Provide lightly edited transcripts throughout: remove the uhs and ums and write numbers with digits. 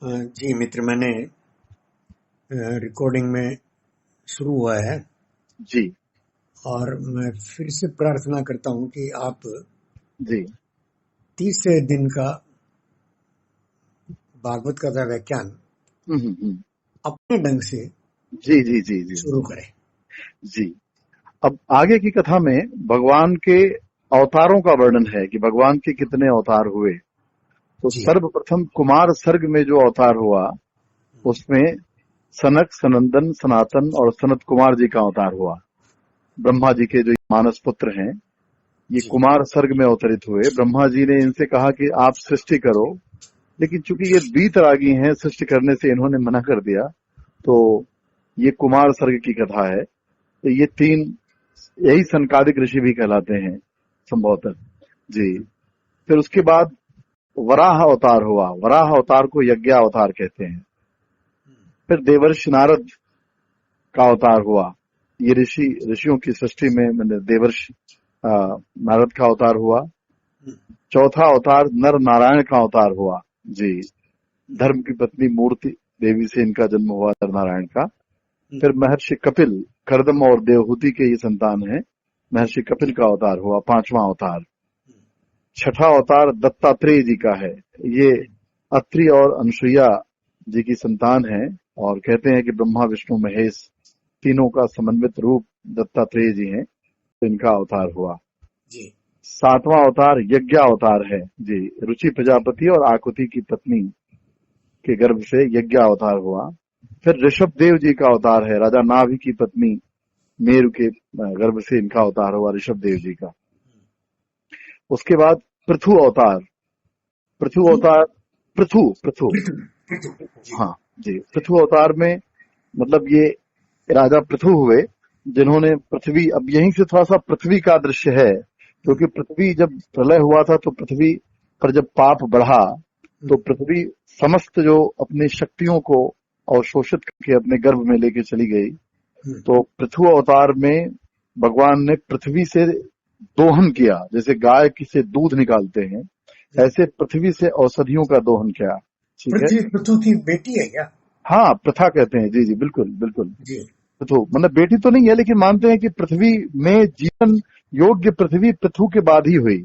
जी मित्र, मैंने रिकॉर्डिंग में शुरू हुआ है जी और मैं फिर से प्रार्थना करता हूं कि आप जी 30 दिन का भागवत कथा व्याख्यान अपने ढंग से जी जी जी जी शुरू करें। जी। अब आगे की कथा में भगवान के अवतारों का वर्णन है कि भगवान के कितने अवतार हुए। तो जी सर्वप्रथम कुमार सर्ग में जो अवतार हुआ उसमें सनक, सनंदन, सनातन और सनत कुमार जी का अवतार हुआ। ब्रह्मा जी के जो मानस पुत्र हैं ये जी कुमार सर्ग में अवतरित हुए। ब्रह्मा जी ने इनसे कहा कि आप सृष्टि करो, लेकिन चूंकि ये बीतरागी हैं सृष्टि करने से इन्होंने मना कर दिया। तो ये कुमार सर्ग की कथा है। तो ये तीन, यही सनकादिक ऋषि भी कहलाते हैं संभवतः जी। फिर उसके बाद वराह अवतार हुआ। वराह अवतार को यज्ञ अवतार कहते हैं। फिर देवर्षि नारद का अवतार हुआ। ये ऋषियों की सृष्टि में मतलब देवर्षि नारद का अवतार हुआ। चौथा अवतार नर नारायण का अवतार हुआ जी। धर्म की पत्नी मूर्ति देवी से इनका जन्म हुआ नर नारायण का। फिर महर्षि कपिल, कर्दम और देवहूति के ये संतान हैं। महर्षि कपिल का अवतार हुआ, पांचवा अवतार। छठा अवतार दत्तात्रेय जी का है। ये अत्रि और अनुसुईया जी की संतान है और कहते हैं कि ब्रह्मा विष्णु महेश तीनों का समन्वित रूप दत्तात्रेय जी हैं। तो इनका अवतार हुआ जी। सातवां अवतार यज्ञ अवतार है जी। रुचि प्रजापति और आकुति की पत्नी के गर्भ से यज्ञ अवतार हुआ। फिर ऋषभ देव जी का अवतार है। राजा नाभि की पत्नी मेरु के गर्भ से इनका अवतार हुआ, ऋषभ देव जी का। उसके बाद पृथु अवतार। पृथु अवतार, पृथु पृथु हाँ जी। पृथु अवतार में मतलब ये राजा पृथु हुए जिन्होंने पृथ्वी, अब यहीं से थोड़ा सा पृथ्वी का दृश्य है, क्योंकि पृथ्वी जब प्रलय हुआ था तो पृथ्वी पर जब पाप बढ़ा तो पृथ्वी समस्त जो अपनी शक्तियों को अवशोषित करके अपने गर्भ में लेके चली गई। तो पृथु अवतार में भगवान ने पृथ्वी से दोहन किया, जैसे गाय से दूध निकालते हैं ऐसे पृथ्वी से औषधियों का दोहन किया। ठीक है। पृथ्वी पृथु की बेटी है क्या? हाँ, प्रथा कहते हैं। जी जी बिल्कुल बिल्कुल। जी। पृथु मतलब बेटी तो नहीं है, लेकिन मानते हैं कि पृथ्वी में जीवन योग्य पृथ्वी पृथु के बाद ही हुई।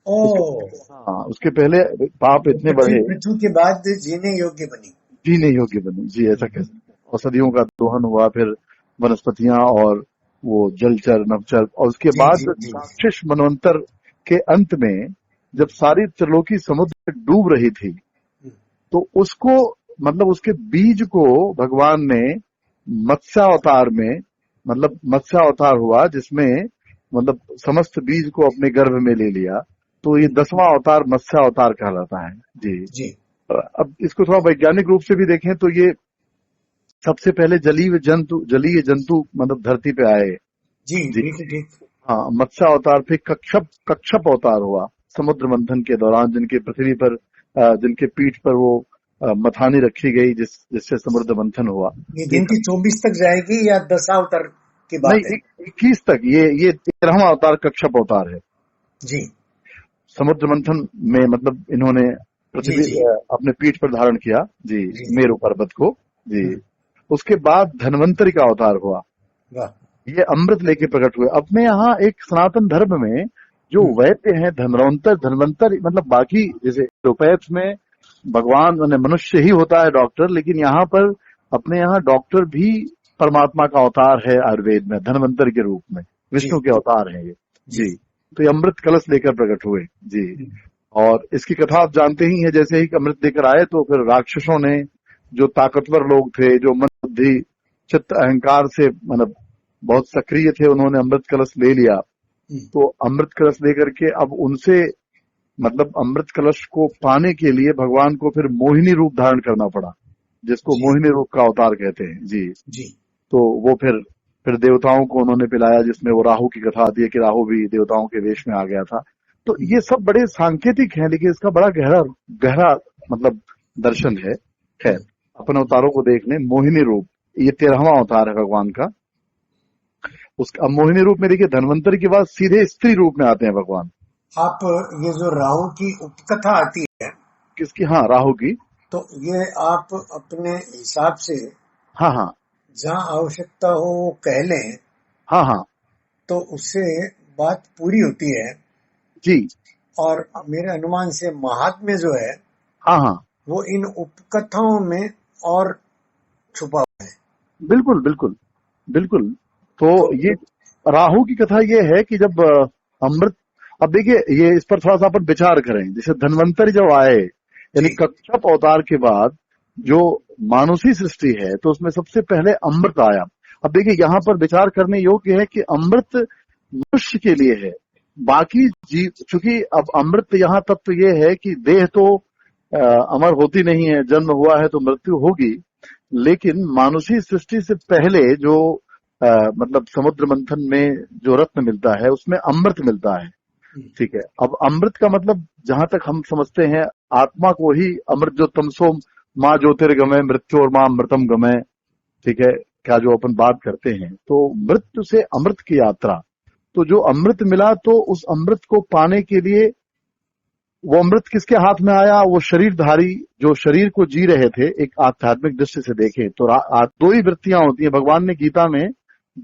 उसके पहले पाप इतने बढ़े, पृथु के बाद जीने योग्य बनी, जीने योग्य बनी जी, ऐसा कह सकते। औषधियों का दोहन हुआ, फिर वनस्पतियां और वो जलचर नवचर, और उसके बाद राक्षस मनवंतर के अंत में जब सारी त्रिलोकी समुद्र डूब रही थी तो उसको मतलब उसके बीज को भगवान ने मत्स्यावतार में, मतलब मत्स्यावतार हुआ जिसमें मतलब समस्त बीज को अपने गर्भ में ले लिया। तो ये 10वां अवतार मत्स्यावतार कहलाता है जी जी। अब इसको थोड़ा वैज्ञानिक रूप से भी देखें तो ये सबसे पहले जलीय जंतु मतलब धरती पे आए जी जी। हाँ, मत्स्यावतार। फिर कच्छप अवतार हुआ समुद्र मंथन के दौरान, जिनके पृथ्वी पर जिनके पीठ पर वो मथानी रखी गई जिससे समुद्र मंथन हुआ। ये गिनती 24 तक जाएगी या 10 अवतार की बात नहीं, 21 तक। ये 13वां अवतार कच्छप अवतार है जी। समुद्र मंथन में मतलब इन्होंने पृथ्वी अपने पीठ पर धारण किया जी, मेरु पर्वत को जी। उसके बाद धन्वंतरी का अवतार हुआ। ये अमृत लेके प्रकट हुए। अपने यहाँ एक सनातन धर्म में जो वैद्य हैं धन्वंतर मतलब बाकी जैसे एलोपैथ में भगवान मनुष्य ही होता है डॉक्टर, लेकिन यहाँ पर अपने यहाँ डॉक्टर भी परमात्मा का अवतार है आयुर्वेद में, धन्वंतर के रूप में विष्णु के अवतार हैं ये जी। तो ये अमृत कलश लेकर प्रकट हुए जी। और इसकी कथा आप जानते ही हैं, जैसे ही अमृत लेकर आए तो फिर राक्षसों ने, जो ताकतवर लोग थे, जो मन बुद्धि चित्त अहंकार से मतलब बहुत सक्रिय थे, उन्होंने अमृत कलश ले लिया। तो अमृत कलश लेकर के अब उनसे मतलब अमृत कलश को पाने के लिए भगवान को फिर मोहिनी रूप धारण करना पड़ा, जिसको मोहिनी रूप का अवतार कहते हैं जी जी। तो वो फिर देवताओं को उन्होंने पिलाया, जिसमें वो राहु की कथा आती है कि राहु भी देवताओं के वेश में आ गया था। तो ये सब बड़े सांकेतिक हैं, लेकिन इसका बड़ा गहरा मतलब दर्शन है। खैर, अपन अवतारों को देख लें। मोहिनी रूप ये 13वां अवतार है भगवान का। उसका मोहिनी रूप में देखिए, धन्वंतरी के बाद सीधे स्त्री रूप में आते हैं भगवान। आप ये जो राहु की उपकथा आती है किसकी? हाँ, राहु की। तो ये आप अपने हिसाब से हाँ हाँ जहाँ आवश्यकता हो वो कह लें हाँ हाँ तो उससे बात पूरी होती है। जी और मेरे अनुमान से महात्म्य जो है हाँ हाँ वो इन उपकथाओं में और छुपा हुआ है। बिल्कुल बिल्कुल बिल्कुल। तो तो ये राहु की कथा ये है कि जब अमृत, अब देखिए ये इस पर थोड़ा सा अपन विचार करें। जैसे धन्वंतरि जब आए, यानी जी कच्छप अवतार के बाद जो मानुषी सृष्टि है, तो उसमें सबसे पहले अमृत आया। अब देखिए यहाँ पर विचार करने योग्य है कि अमृत मनुष्य के लिए है, बाकी जीव, चूंकि अब अमृत यहाँ तत्व ये है कि देह तो अमर होती नहीं है, जन्म हुआ है तो मृत्यु होगी, लेकिन मानुषी सृष्टि से पहले जो मतलब समुद्र मंथन में जो रत्न मिलता है उसमें अमृत मिलता है। ठीक है, अब अमृत का मतलब जहां तक हम समझते हैं आत्मा को ही अमृत, जो तमसो माँ ज्योतिर्गमय मृत्यु और माँ अमृतम गमय, ठीक है, क्या जो अपन बात करते हैं, तो मृत्यु से अमृत की यात्रा। तो जो अमृत मिला तो उस अमृत को पाने के लिए वो अमृत किसके हाथ में आया? वो शरीरधारी जो शरीर को जी रहे थे। एक आध्यात्मिक दृष्टि से देखें तो दो ही वृत्तियां होती हैं। भगवान ने गीता में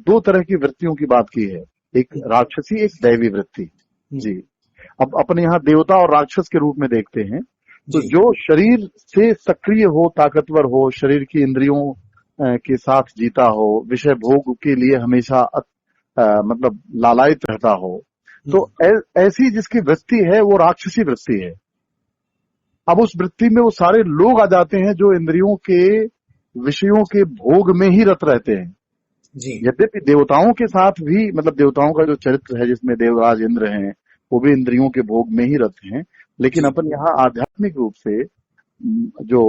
दो तरह की वृत्तियों की बात की है, एक राक्षसी, एक दैवी वृत्ति। जी, अब अपने यहाँ देवता और राक्षस के रूप में देखते हैं। तो जो शरीर से सक्रिय हो, ताकतवर हो, शरीर की इंद्रियों के साथ जीता हो, विषय भोग के लिए हमेशा मतलब लालायित रहता हो, तो ऐसी जिसकी वृत्ति है वो राक्षसी वृत्ति है। अब उस वृत्ति में वो सारे लोग आ जाते हैं जो इंद्रियों के विषयों के भोग में ही रत रहते हैं। यद्यपि देवताओं के साथ भी, मतलब देवताओं का जो चरित्र है जिसमें देवराज इंद्र हैं, वो भी इंद्रियों के भोग में ही रत हैं, लेकिन अपन यहाँ आध्यात्मिक रूप से जो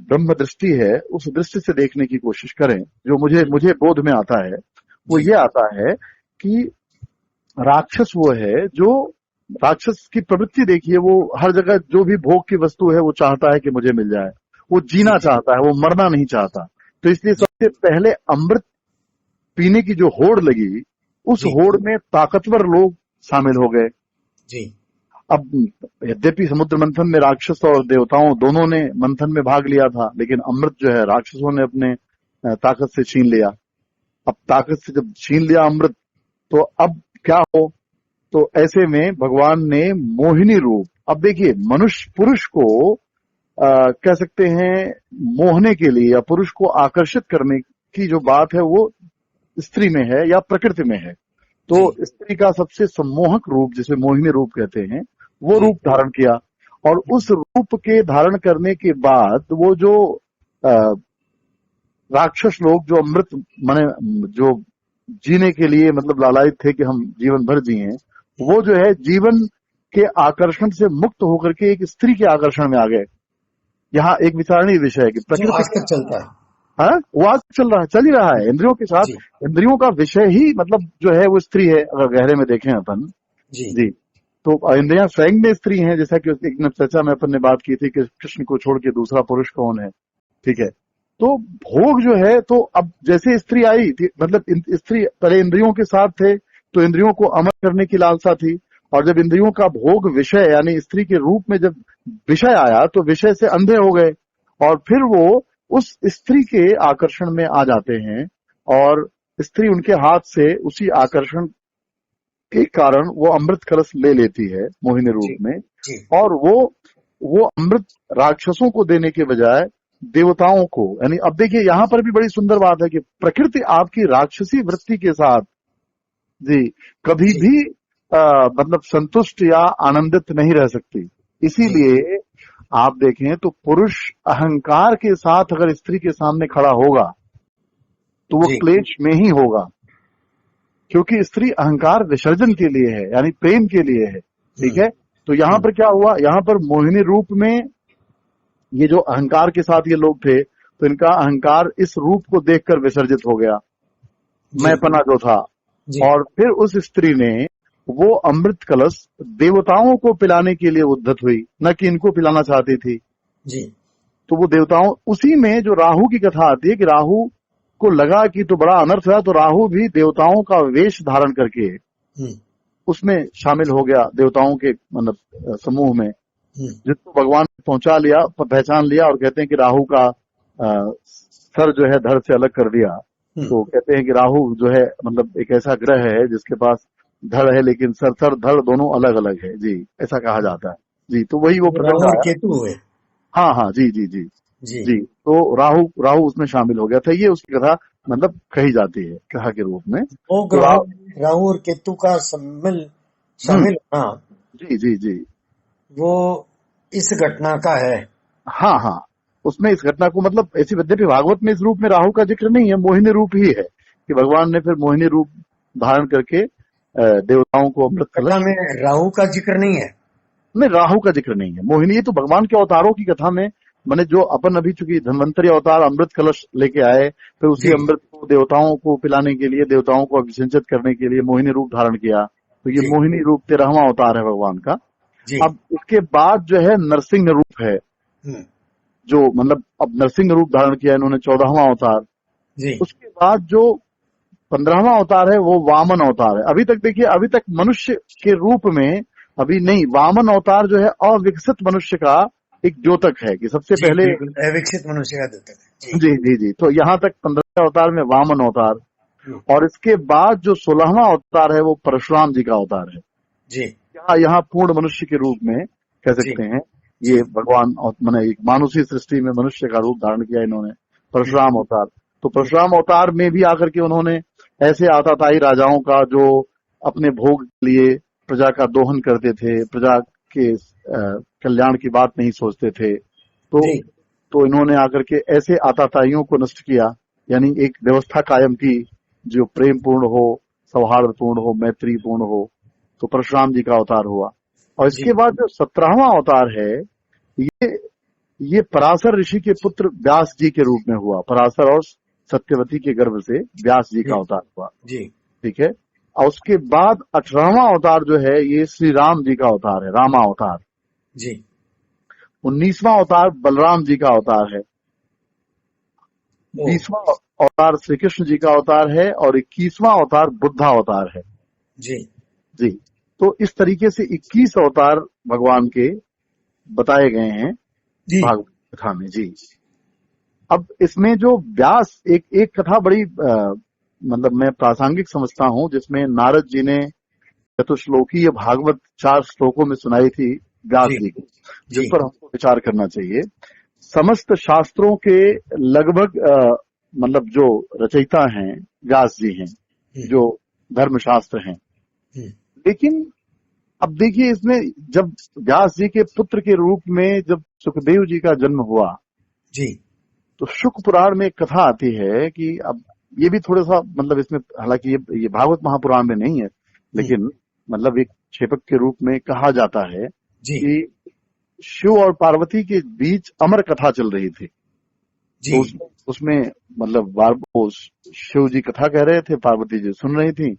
ब्रह्म दृष्टि है उस दृष्टि से देखने की कोशिश करें। जो मुझे बोध में आता है वो ये आता है कि राक्षस वो है जो, राक्षस की प्रवृत्ति देखिए, वो हर जगह जो भी भोग की वस्तु है वो चाहता है कि मुझे मिल जाए, वो जीना चाहता है, वो मरना नहीं चाहता। तो इसलिए सबसे पहले अमृत पीने की जो होड़ लगी, उस होड़ में ताकतवर लोग शामिल हो गए। अब यद्यपि समुद्र मंथन में राक्षस और देवताओं दोनों ने मंथन में भाग लिया था, लेकिन अमृत जो है राक्षसों ने अपने ताकत से छीन लिया। अब ताकत से जब छीन लिया अमृत, तो अब क्या हो? तो ऐसे में भगवान ने मोहिनी रूप, अब देखिए मनुष्य पुरुष को कह सकते हैं मोहने के लिए या पुरुष को आकर्षित करने की जो बात है वो स्त्री में है या प्रकृति में है। तो स्त्री का सबसे सम्मोहक रूप, जिसे मोहिनी रूप कहते हैं, वो रूप धारण किया। और उस रूप के धारण करने के बाद वो जो राक्षस लोग जो अमृत माने जो जीने के लिए मतलब लालायित थे कि हम जीवन भर जिए, वो जो है जीवन के आकर्षण से मुक्त होकर के एक स्त्री के आकर्षण में आ गए। यहाँ एक विचारणीय विषय है कि प्रकृति आज तक चलता है, हाँ, वो आज चल ही रहा है इंद्रियों के साथ। इंद्रियों का विषय ही मतलब जो है वो स्त्री है, अगर गहरे में देखें अपन। जी, तो इंद्रियां स्वयं में स्त्री हैं, जैसा कि एक चर्चा में अपन ने बात की थी कि कृष्ण को छोड़ के दूसरा पुरुष कौन है। ठीक है, तो भोग जो है, तो अब जैसे स्त्री आई थी, मतलब स्त्री पहले इंद्रियों के साथ थे, तो इंद्रियों को अमर करने की लालसा थी, और जब इंद्रियों का भोग विषय यानी स्त्री के रूप में जब विषय आया तो विषय से अंधे हो गए, और फिर वो उस स्त्री के आकर्षण में आ जाते हैं, और स्त्री उनके हाथ से उसी आकर्षण के कारण वो अमृत कलश ले लेती है मोहिनी रूप में। और वो अमृत राक्षसों को देने के बजाय देवताओं को, यानी अब देखिए यहां पर भी बड़ी सुंदर बात है कि प्रकृति आपकी राक्षसी वृत्ति के साथ जी कभी भी मतलब संतुष्ट या आनंदित नहीं रह सकती। इसीलिए आप देखें तो पुरुष अहंकार के साथ अगर स्त्री के सामने खड़ा होगा तो वो क्लेश में ही होगा, क्योंकि स्त्री अहंकार विसर्जन के लिए है, यानी प्रेम के लिए है। ठीक है, तो यहां पर क्या हुआ? यहां पर मोहिनी रूप में ये जो अहंकार के साथ ये लोग थे, तो इनका अहंकार इस रूप को देखकर विसर्जित हो गया, मैंपना जो था। और फिर उस स्त्री ने वो अमृत कलश देवताओं को पिलाने के लिए उद्यत हुई, न कि इनको पिलाना चाहती थी। तो वो देवताओं, उसी में जो राहु की कथा आती है कि राहु को लगा कि तो बड़ा अनर्थ है, तो राहु भी देवताओं का वेश धारण करके उसमें शामिल हो गया, देवताओं के मतलब समूह में। जिसको भगवान ने पहुंचा लिया, पहचान लिया, और कहते हैं कि राहु का सर जो है धड़ से अलग कर दिया। तो कहते हैं कि राहु जो है मतलब एक ऐसा ग्रह है जिसके पास धड़ है लेकिन सर धड़ दोनों अलग अलग है जी, ऐसा कहा जाता है जी। तो वही वो राहु प्रकट और आया। केतु हुए। हाँ हाँ जी जी जी जी जी। तो राहु उसमें शामिल हो गया था, ये उसकी कथा मतलब कही जाती है कथा के रूप में। वो तो ग्रहों राहु और केतु का शामिल होना जी जी जी वो इस घटना का है। हाँ हाँ, उसमें इस घटना को मतलब ऐसी यद्यपि भागवत में इस रूप में राहु का जिक्र नहीं है, मोहिनी रूप ही है कि भगवान ने फिर मोहिनी रूप धारण करके देवताओं को अमृत कथा कलश में राहु का जिक्र नहीं है। में, राहु का जिक्र नहीं है। मोहिनी ये तो भगवान के अवतारों की कथा में मैंने जो अपन अभी चूंकि धन्वंतरी अवतार अमृत कलश लेके आए, फिर उसी जी अमृत को देवताओं को पिलाने के लिए, देवताओं को अभिषिंचित करने के लिए मोहिनी रूप धारण किया। तो ये जी मोहिनी रूप 13वां अवतार है भगवान का। जी अब इसके बाद जो है नरसिंह रूप है, हम्म, जो मतलब अब नरसिंह रूप धारण किया इन्होंने 14वां अवतार। जी उसके बाद जो 15वां अवतार है वो वामन अवतार है। अभी तक देखिए, अभी तक मनुष्य के रूप में अभी नहीं, वामन अवतार जो है अविकसित मनुष्य का एक द्योतक है कि सबसे जी पहले बिल्कुल अविकसित मनुष्य का देवता है। जी जी जी जी। तो यहाँ तक 15वें अवतार में वामन अवतार, हम्म, और इसके बाद जो 16वां अवतार है वो परशुराम जी का अवतार है। जी यहाँ पूर्ण मनुष्य के रूप में कह जी सकते हैं जी ये भगवान, और मैंने एक मानुषी सृष्टि में मनुष्य का रूप धारण किया इन्होंने, परशुराम अवतार। तो परशुराम अवतार में भी आकर के उन्होंने ऐसे आताताई राजाओं का जो अपने भोग के लिए प्रजा का दोहन करते थे, प्रजा के कल्याण की बात नहीं सोचते थे, जी तो इन्होंने आकर के ऐसे आताताइयों को नष्ट किया, यानी एक व्यवस्था कायम की जो प्रेम पूर्ण हो, सौहार्दपूर्ण हो, मैत्री पूर्ण हो। तो परशुराम जी का अवतार हुआ। और जी इसके बाद जो 17वां अवतार है ये पराशर ऋषि के पुत्र व्यास जी के रूप में हुआ। पराशर और सत्यवती के गर्भ से व्यास जी का जी अवतार हुआ, जी ठीक है। और उसके बाद 18वां अवतार जो है ये श्री राम जी का अवतार है, रामा अवतार। जी 19वां अवतार बलराम जी का अवतार है। ओ 20वां अवतार श्री कृष्ण जी का अवतार है, और 21वां अवतार बुद्धा अवतार है जी जी। तो इस तरीके से 21 अवतार भगवान के बताए गए हैं जी भागवत कथा में जी। अब इसमें जो व्यास एक कथा बड़ी मतलब मैं प्रासंगिक समझता हूं, जिसमें नारद जी ने चतुश्लोकीय भागवत 4 श्लोकों में सुनाई थी व्यास जी जी को, जिस जी पर हमको विचार करना चाहिए। समस्त शास्त्रों के लगभग मतलब जो रचयिता हैं व्यास जी हैं, जो धर्मशास्त्र हैं। लेकिन अब देखिए इसमें जब व्यास जी के पुत्र के रूप में जब सुखदेव जी का जन्म हुआ जी तो शुक पुराण में एक कथा आती है कि अब ये भी थोड़ा सा मतलब इसमें, हालांकि ये भागवत महापुराण में नहीं है, लेकिन मतलब एक क्षेपक के रूप में कहा जाता है जी कि शिव और पार्वती के बीच अमर कथा चल रही थी। जी तो उसमें मतलब वो शिव जी कथा कह रहे थे, पार्वती जी सुन रही थी,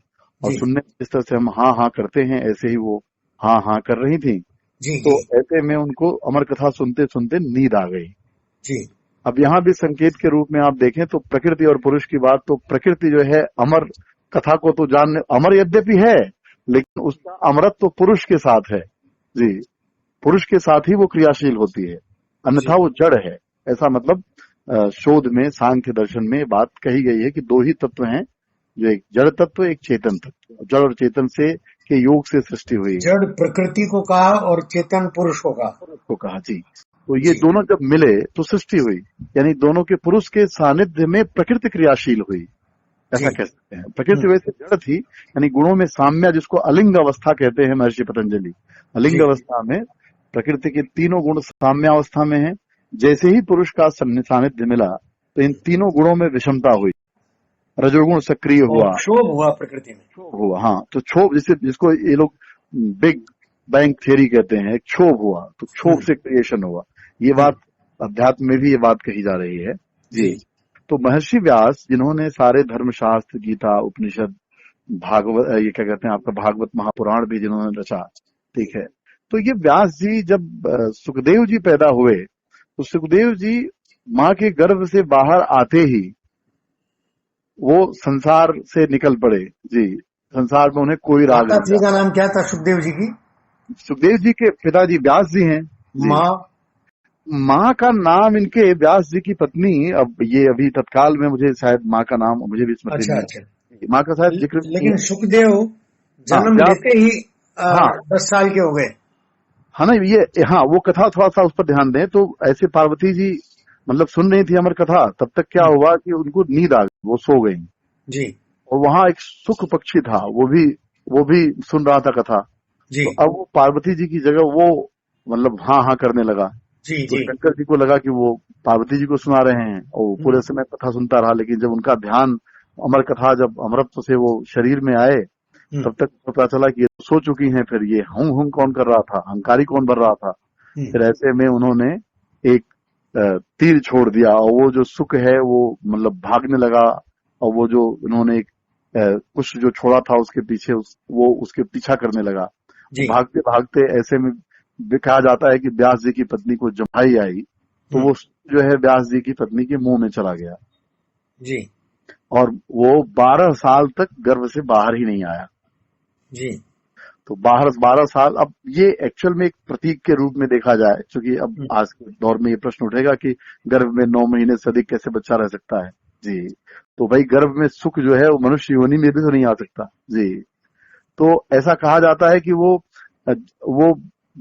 और जी सुनने जिस तरह से हम हाँ हाँ करते हैं ऐसे ही वो हाँ हाँ कर रही थी। जी तो ऐसे में उनको अमर कथा सुनते सुनते नींद आ गई। जी अब यहाँ भी संकेत के रूप में आप देखें तो प्रकृति और पुरुष की बात, तो प्रकृति जो है अमर कथा को तो जानने, अमर यद्यपि है लेकिन उसका अमरत्व तो पुरुष के साथ है जी, पुरुष के साथ ही वो क्रियाशील होती है, अन्यथा वो जड़ है। ऐसा मतलब शोध में, सांख्य दर्शन में बात कही गई है कि 2 ही तत्व हैं, जो एक जड़ तत्व, एक चेतन तत्व। जड़ और चेतन से के योग से सृष्टि हुई है। जड़ प्रकृति को कहा और चेतन पुरुष को कहा जी। तो ये दोनों जब मिले तो सृष्टि हुई, यानी दोनों के पुरुष के सानिध्य में प्रकृति क्रियाशील हुई, ऐसा कह सकते हैं। प्रकृति वैसे जड़ थी, यानी गुणों में साम्य, जिसको अलिंग अवस्था कहते हैं महर्षि पतंजलि। अलिंग अवस्था में प्रकृति के तीनों गुण साम्य अवस्था में है। जैसे ही पुरुष का सानिध्य मिला तो इन तीनों गुणों में विषमता हुई, रजोगुण सक्रिय हुआ, क्षोभ हुआ प्रकृति में, क्षोभ हुआ। हाँ, तो क्षोभ जिसको ये लोग बिग बैंग थ्योरी कहते हैं, क्षोभ हुआ, तो क्षोभ से क्रिएशन हुआ। ये बात अध्यात्म में भी ये बात कही जा रही है जी। तो महर्षि व्यास जिन्होंने सारे धर्मशास्त्र, गीता, उपनिषद, भागवत, ये क्या कहते हैं आपका भागवत महापुराण भी जिन्होंने रचा, ठीक है। तो ये व्यास जी जब सुखदेव जी पैदा हुए तो सुखदेव जी माँ के गर्भ से बाहर आते ही वो संसार से निकल पड़े जी। संसार में उन्हें कोई राग माता नहीं जी था। का नाम क्या था सुखदेव जी की? सुखदेव जी के पिताजी व्यास जी हैं माँ माँ का नाम इनके व्यास जी की पत्नी, अब ये अभी तत्काल में मुझे शायद माँ का नाम मुझे भी स्मृति अच्छा नहीं अच्छा। है, माँ का शायद जिक्र नहीं लेकिन है। सुखदेव हाँ जन्म व्यास, लेते ही हाँ 10 साल के हो गए। हाँ ना ये, हाँ वो कथा थोड़ा सा उस पर ध्यान दें तो ऐसे पार्वती जी मतलब सुन रही थी अमर कथा, तब तक क्या हम्म, हुआ कि उनको नींद आ गई, वो सो गई। जी और वहां एक सुख पक्षी था, वो भी सुन रहा था कथा। जी तो अब वो पार्वती जी की जगह वो मतलब हाँ हाँ करने लगा। जी तो जी। शंकर जी को लगा कि वो पार्वती जी को सुना रहे हैं और वो पूरे हम्म, समय कथा सुनता रहा, लेकिन जब उनका ध्यान अमर कथा, जब अमरत्व से वो शरीर में आए, हम्म, तब तक पता चला कि ये तो सो चुकी हैं। फिर ये हम कौन कर रहा था, हंकारी कौन भर रहा था। हम्म, फिर ऐसे में उन्होंने एक तीर छोड़ दिया और वो जो सुख है वो मतलब भागने लगा। और वो जो उन्होंने एक कुछ जो छोड़ा था उसके पीछे वो उसके पीछा करने लगा। वो जी भागते भागते ऐसे में कहा जाता है कि व्यास जी की पत्नी को जम्हाई आई, तो हम्म, वो जो है व्यास जी की पत्नी के मुंह में चला गया जी और वो 12 साल तक गर्भ से बाहर ही नहीं आया। जी। तो 12 साल, अब ये एक्चुअल में एक प्रतीक के रूप में देखा जाए, क्योंकि अब हम्म, आज के दौर में ये प्रश्न उठेगा कि गर्भ में 9 महीने से अधिक कैसे बच्चा रह सकता है। जी, तो भाई गर्भ में सुख जो है वो मनुष्य योनि में भी तो नहीं आ सकता। जी, तो ऐसा कहा जाता है कि वो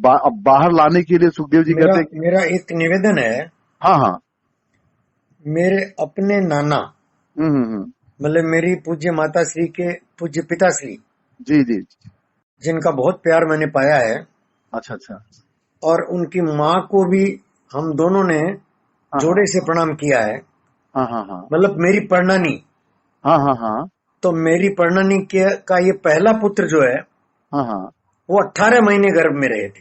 अब बाहर लाने के लिए सुखदेव जी मेरा कहते हैं कि मेरा एक निवेदन है। हाँ हाँ, मेरे अपने नाना, हम्म, मतलब मेरी पूज्य माता श्री के पूज्य पिताश्री, जी जी, जिनका बहुत प्यार मैंने पाया है, अच्छा अच्छा, और उनकी माँ को भी हम दोनों ने हाँ हाँ जोड़े से प्रणाम किया है। हाँ हाँ हाँ मतलब मेरी परनानी, हाँ हाँ हाँ तो मेरी परनानी के का ये पहला पुत्र जो है हाँ हाँ, वो 18 महीने गर्भ में रहे थे।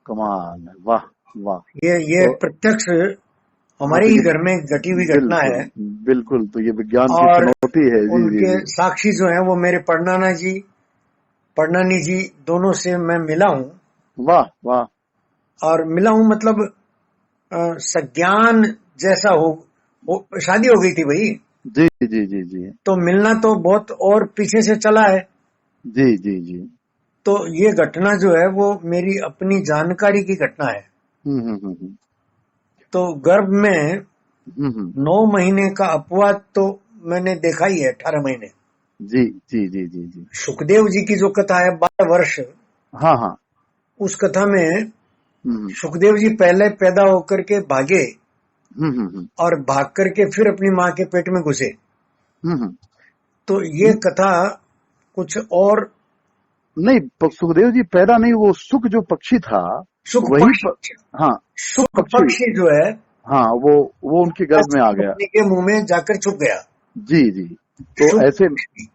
कमाल है, वाह वाह। ये तो प्रत्यक्ष हाँ, हमारे तो ही ये घर में घटी हुई घटना बिल्कुल है। बिल्कुल, तो ये विज्ञान की और चुनौती है। जी जी उनके जी, साक्षी जो हैं वो मेरे परनानी जी दोनों से मैं मिला हूँ। वाह वाह, और मिला हूँ मतलब सज्ञान जैसा हो शादी हो गई थी भाई। जी जी जी जी तो मिलना तो बहुत और पीछे से चला है। जी जी जी, तो ये घटना जो है वो मेरी अपनी जानकारी की घटना है। हम्म, तो गर्भ में हम्म, 9 महीने का अपवाद तो मैंने देखा ही है, 18 महीने। जी जी जी जी जी, सुखदेव जी की जो कथा है 12 वर्ष, हाँ हाँ, उस कथा में हम्म सुखदेव जी पहले पैदा होकर के भागे हम्म हम्म और भाग करके फिर अपनी माँ के पेट में घुसे। हम्म, तो ये कथा कुछ और। नहीं, सुखदेव जी पैदा नहीं, वो सुख जो पक्षी था सुख वही पक्षी, हाँ, सुख सुख पक्षी, पक्षी जो है हाँ वो उनके गर्भ में आ गया। पत्नी के मुंह में जाकर छुप गया। जी जी, तो सुख ऐसे पक्षी,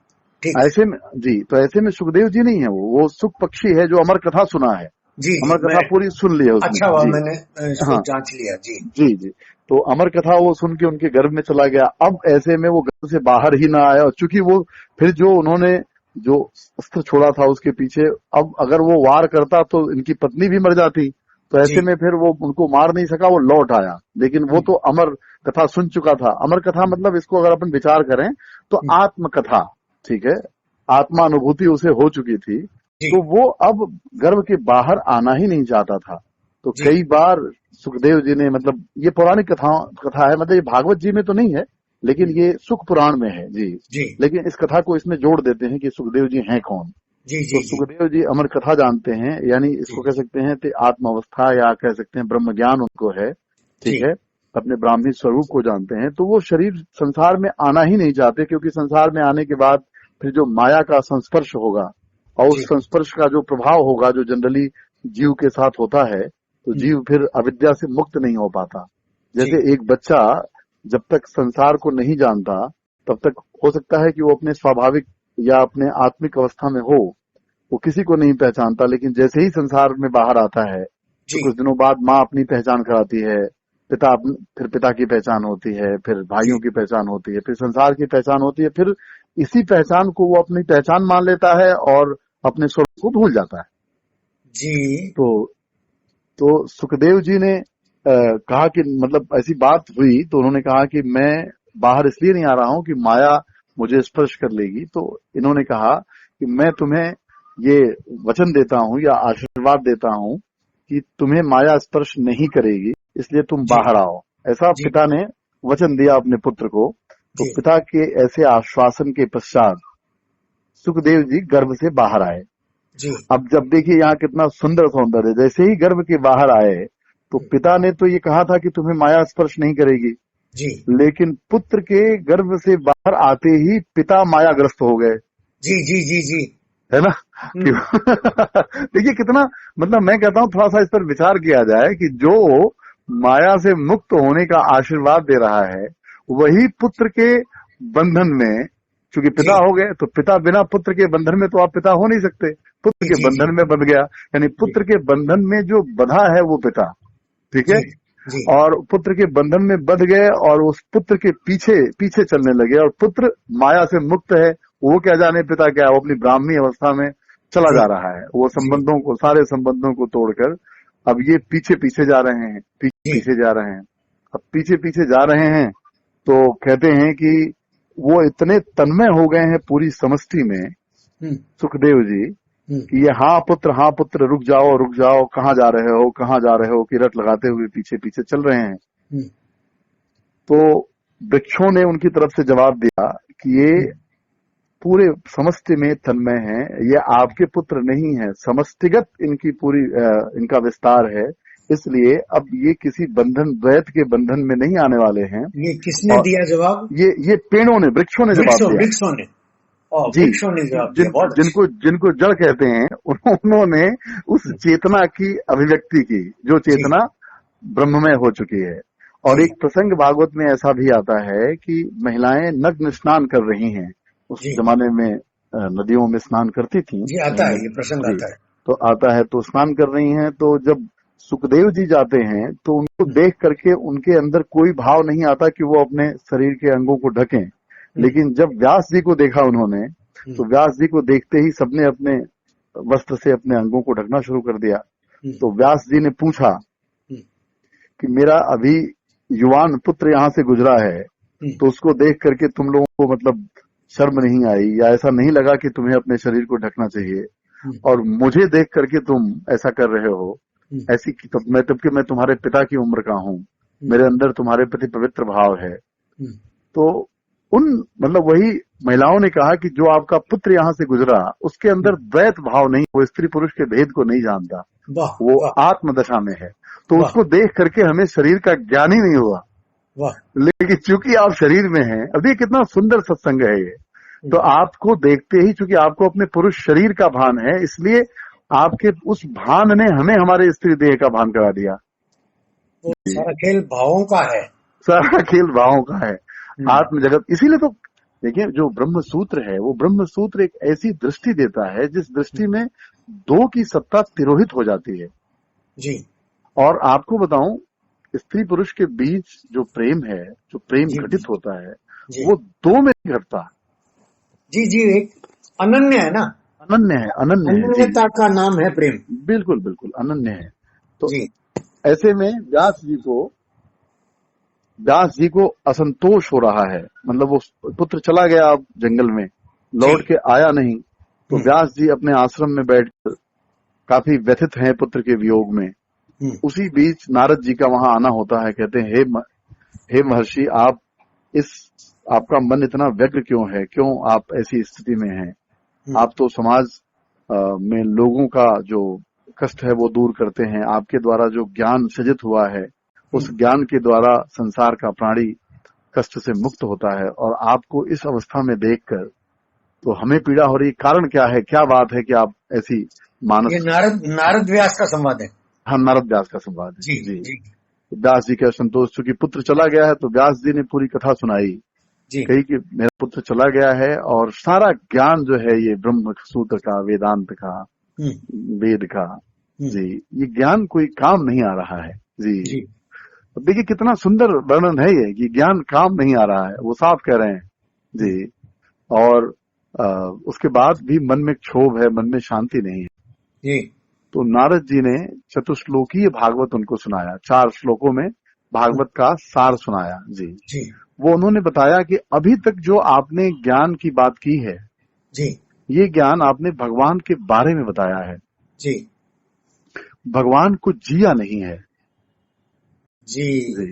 ठीक। ऐसे में जी, तो ऐसे में सुखदेव जी नहीं है, वो सुख पक्षी है जो अमर कथा सुना है। जी जी, अमर मैं कथा पूरी सुन ली है उसने। अच्छा हुआ जी, मैंने इसको हाँ जांच लिया। जी जी जी, तो अमर कथा वो सुन के उनके गर्भ में चला गया। अब ऐसे में वो गर्भ से बाहर ही ना आया, और चूंकि वो फिर जो उन्होंने जो अस्त्र छोड़ा था उसके पीछे, अब अगर वो वार करता तो इनकी पत्नी भी मर जाती। तो जी। ऐसे में फिर वो उनको मार नहीं सका, वो लौट आया। लेकिन वो हम्म, तो अमर कथा सुन चुका था। अमर कथा मतलब इसको अगर अपन विचार करें तो हम्म, आत्मकथा, ठीक है, आत्मा अनुभूति उसे हो चुकी थी। जी तो वो अब गर्भ के बाहर आना ही नहीं चाहता था। तो जी कई बार सुखदेव जी ने, मतलब ये पौराणिक कथा है, मतलब ये भागवत जी में तो नहीं है, लेकिन हम्म, ये सुख पुराण में है। जी, जी लेकिन इस कथा को इसमें जोड़ देते हैं कि सुखदेव जी हैं कौन। जी तो जी जी सुखदेव जी अमर कथा जानते हैं, यानी जी इसको कह सकते हैं कि आत्म अवस्था या कह सकते हैं ब्रह्म ज्ञान उनको है। जी ठीक है, अपने ब्राह्मी स्वरूप को जानते हैं। तो वो शरीर संसार में आना ही नहीं चाहते, क्योंकि संसार में आने के बाद फिर जो माया का संस्पर्श होगा और उस जी। संस्पर्श का जो प्रभाव होगा जो जनरली जीव के साथ होता है, तो हम्म, जीव फिर अविद्या से मुक्त नहीं हो पाता। जी जैसे एक बच्चा जब तक संसार को नहीं जानता, तब तक हो सकता है कि वो अपने स्वाभाविक या अपने आत्मिक अवस्था में हो, वो किसी को नहीं पहचानता। लेकिन जैसे ही संसार में बाहर आता है, तो जी कुछ दिनों बाद माँ अपनी पहचान कराती है, फिर पिता की पहचान होती है, फिर जी भाइयों की पहचान होती है, फिर संसार की पहचान होती है। फिर इसी पहचान को वो अपनी पहचान मान लेता है और अपने स्वरूप को भूल जाता है। जी तो सुखदेव जी ने कहा कि मतलब ऐसी बात हुई, तो उन्होंने कहा कि मैं बाहर इसलिए नहीं आ रहा हूं कि माया मुझे स्पर्श कर लेगी। तो इन्होंने कहा कि मैं तुम्हें ये वचन देता हूं या आशीर्वाद देता हूं कि तुम्हें माया स्पर्श नहीं करेगी, इसलिए तुम जी बाहर आओ। ऐसा जी पिता ने वचन दिया अपने पुत्र को। तो जी पिता के ऐसे आश्वासन के पश्चात सुखदेव जी गर्भ से बाहर आए। जी अब जब देखिए यहाँ कितना सुंदर सौंदर्य, जैसे ही गर्भ के बाहर आए तो पिता ने तो ये कहा था कि तुम्हें माया स्पर्श नहीं करेगी, जी लेकिन पुत्र के गर्भ से बाहर आते ही पिता मायाग्रस्त हो गए, जी जी जी जी है ना। कि देखिए कितना, मतलब मैं कहता हूँ थोड़ा सा इस पर विचार किया जाए कि जो माया से मुक्त होने का आशीर्वाद दे रहा है, वही पुत्र के बंधन में, चूंकि जी पिता हो गए तो पिता बिना पुत्र के बंधन में तो आप पिता हो नहीं सकते, पुत्र जी के जी जी बंधन में बंध गया, यानी जी पुत्र के बंधन में जो बंधा है वो पिता, ठीक है। जी जी और पुत्र के बंधन में बंध गए और उस पुत्र के पीछे पीछे चलने लगे, और पुत्र माया से मुक्त है, वो क्या जाने पिता क्या, वो अपनी ब्राह्मी अवस्था में चला जी जा रहा है, वो जी संबंधों को, सारे संबंधों को तोड़कर अब ये पीछे पीछे जा रहे हैं, पीछे जी पीछे जा रहे हैं। अब पीछे पीछे जा रहे हैं तो कहते हैं कि वो इतने तन्मय हो गए हैं पूरी समष्टि में, सुखदेव जी, कि ये हाँ पुत्र रुक जाओ, कहाँ जा रहे हो, कि रट लगाते हुए पीछे पीछे चल रहे हैं। तो वृक्षों ने उनकी तरफ से जवाब दिया कि ये पूरे समष्टि में तन्मय है, ये आपके पुत्र नहीं है, समष्टिगत इनकी पूरी इनका विस्तार है, इसलिए अब ये किसी बंधन, द्वैत के बंधन में नहीं आने वाले हैं। ये किसने दिया जवाब? ये पेड़ों ने, वृक्षों ने जवाब दिया। वृक्षों ने, जी, वृक्षों ने जवाब दिया। बहुत जिनको जड़ कहते हैं, उन्होंने उस चेतना की अभिव्यक्ति की, जो चेतना ब्रह्ममय हो चुकी है। और एक प्रसंग भागवत में ऐसा भी आता है कि महिलाएं नग्न स्नान कर रही हैं, उस जमाने में नदियों में स्नान करती थी। जी, आता है, ये प्रसंग आता है। तो आता है, तो स्नान कर रही हैं, तो जब सुखदेव जी जाते हैं तो उनको देख करके उनके अंदर कोई भाव नहीं आता कि वो अपने शरीर के अंगों को ढकें। लेकिन जब व्यास जी को देखा उन्होंने, तो व्यास जी को देखते ही सबने अपने वस्त्र से अपने अंगों को ढकना शुरू कर दिया। तो व्यास जी ने पूछा कि मेरा अभी युवान पुत्र यहाँ से गुजरा है, तो उसको देख करके तुम लोगों को मतलब शर्म नहीं आई, या ऐसा नहीं लगा कि तुम्हें अपने शरीर को ढकना चाहिए, और मुझे देख करके तुम ऐसा कर रहे हो, ऐसी मैं तुम्हारे पिता की उम्र का हूँ, मेरे अंदर तुम्हारे प्रति पवित्र भाव है। तो उन मतलब वही महिलाओं ने कहा कि जो आपका पुत्र यहाँ से गुजरा, उसके अंदर द्वैत भाव नहीं, वो स्त्री पुरुष के भेद को नहीं जानता, वो आत्मदशा में है, तो उसको देख करके हमें शरीर का ज्ञान ही नहीं हुआ। लेकिन चूंकि आप शरीर में हैं, अब ये कितना सुंदर सत्संग है ये, तो आपको देखते ही, चूंकि आपको अपने पुरुष शरीर का भान है, इसलिए आपके उस भान ने हमें हमारे स्त्री देह का भान करा दिया। सारा खेल भावों का है, सारा खेल भावों का है, आत्म जगत। इसीलिए तो देखिए, जो ब्रह्म सूत्र है, वो ब्रह्म सूत्र एक ऐसी दृष्टि देता है जिस दृष्टि में दो की सत्ता तिरोहित हो जाती है जी। और आपको बताऊं, स्त्री पुरुष के बीच जो प्रेम है, जो प्रेम घटित होता है, वो दो में घटता। जी जी, एक अनन्य है ना, अनन्य है, अनन्यता का नाम है प्रेम। बिल्कुल बिल्कुल अनन्य है। तो ऐसे में व्यास जी को असंतोष हो रहा है, मतलब वो पुत्र चला गया, अब जंगल में लौट के आया नहीं, तो व्यास जी अपने आश्रम में बैठकर काफी व्यथित हैं पुत्र के वियोग में। उसी बीच नारद जी का वहां आना होता है। कहते हैं, हे महर्षि, आपका मन इतना व्यग्र क्यों है, क्यों आप ऐसी स्थिति में हैं? आप तो समाज में लोगों का जो कष्ट है वो दूर करते हैं, आपके द्वारा जो ज्ञान सृजित हुआ है, उस ज्ञान के द्वारा संसार का प्राणी कष्ट से मुक्त होता है, और आपको इस अवस्था में देखकर तो हमें पीड़ा हो रही। कारण क्या है, क्या बात है कि आप ऐसी मानस? ये नारद व्यास का संवाद है। हाँ, नारद व्यास का संवाद है। जी। व्यास जी का संतोष, चूंकि पुत्र चला गया है, तो व्यास जी ने पूरी कथा सुनाई, कही कि मेरा पुत्र चला गया है, और सारा ज्ञान जो है ये ब्रह्म सूत्र का, वेदांत का, वेद का, जी, ये ज्ञान कोई काम नहीं आ रहा है। जी। देखिए कितना सुंदर वर्णन है ये, कि ज्ञान काम नहीं आ रहा है, वो साफ कह रहे हैं जी। और उसके बाद भी मन में क्षोभ है, मन में शांति नहीं है जी। तो नारद जी ने चतुश्लोकीय भागवत उनको सुनाया, 4 श्लोकों में भागवत का सार सुनाया जी। वो उन्होंने बताया कि अभी तक जो आपने ज्ञान की बात की है जी, ये ज्ञान आपने भगवान के बारे में बताया है जी। भगवान को जिया नहीं है। जी जी,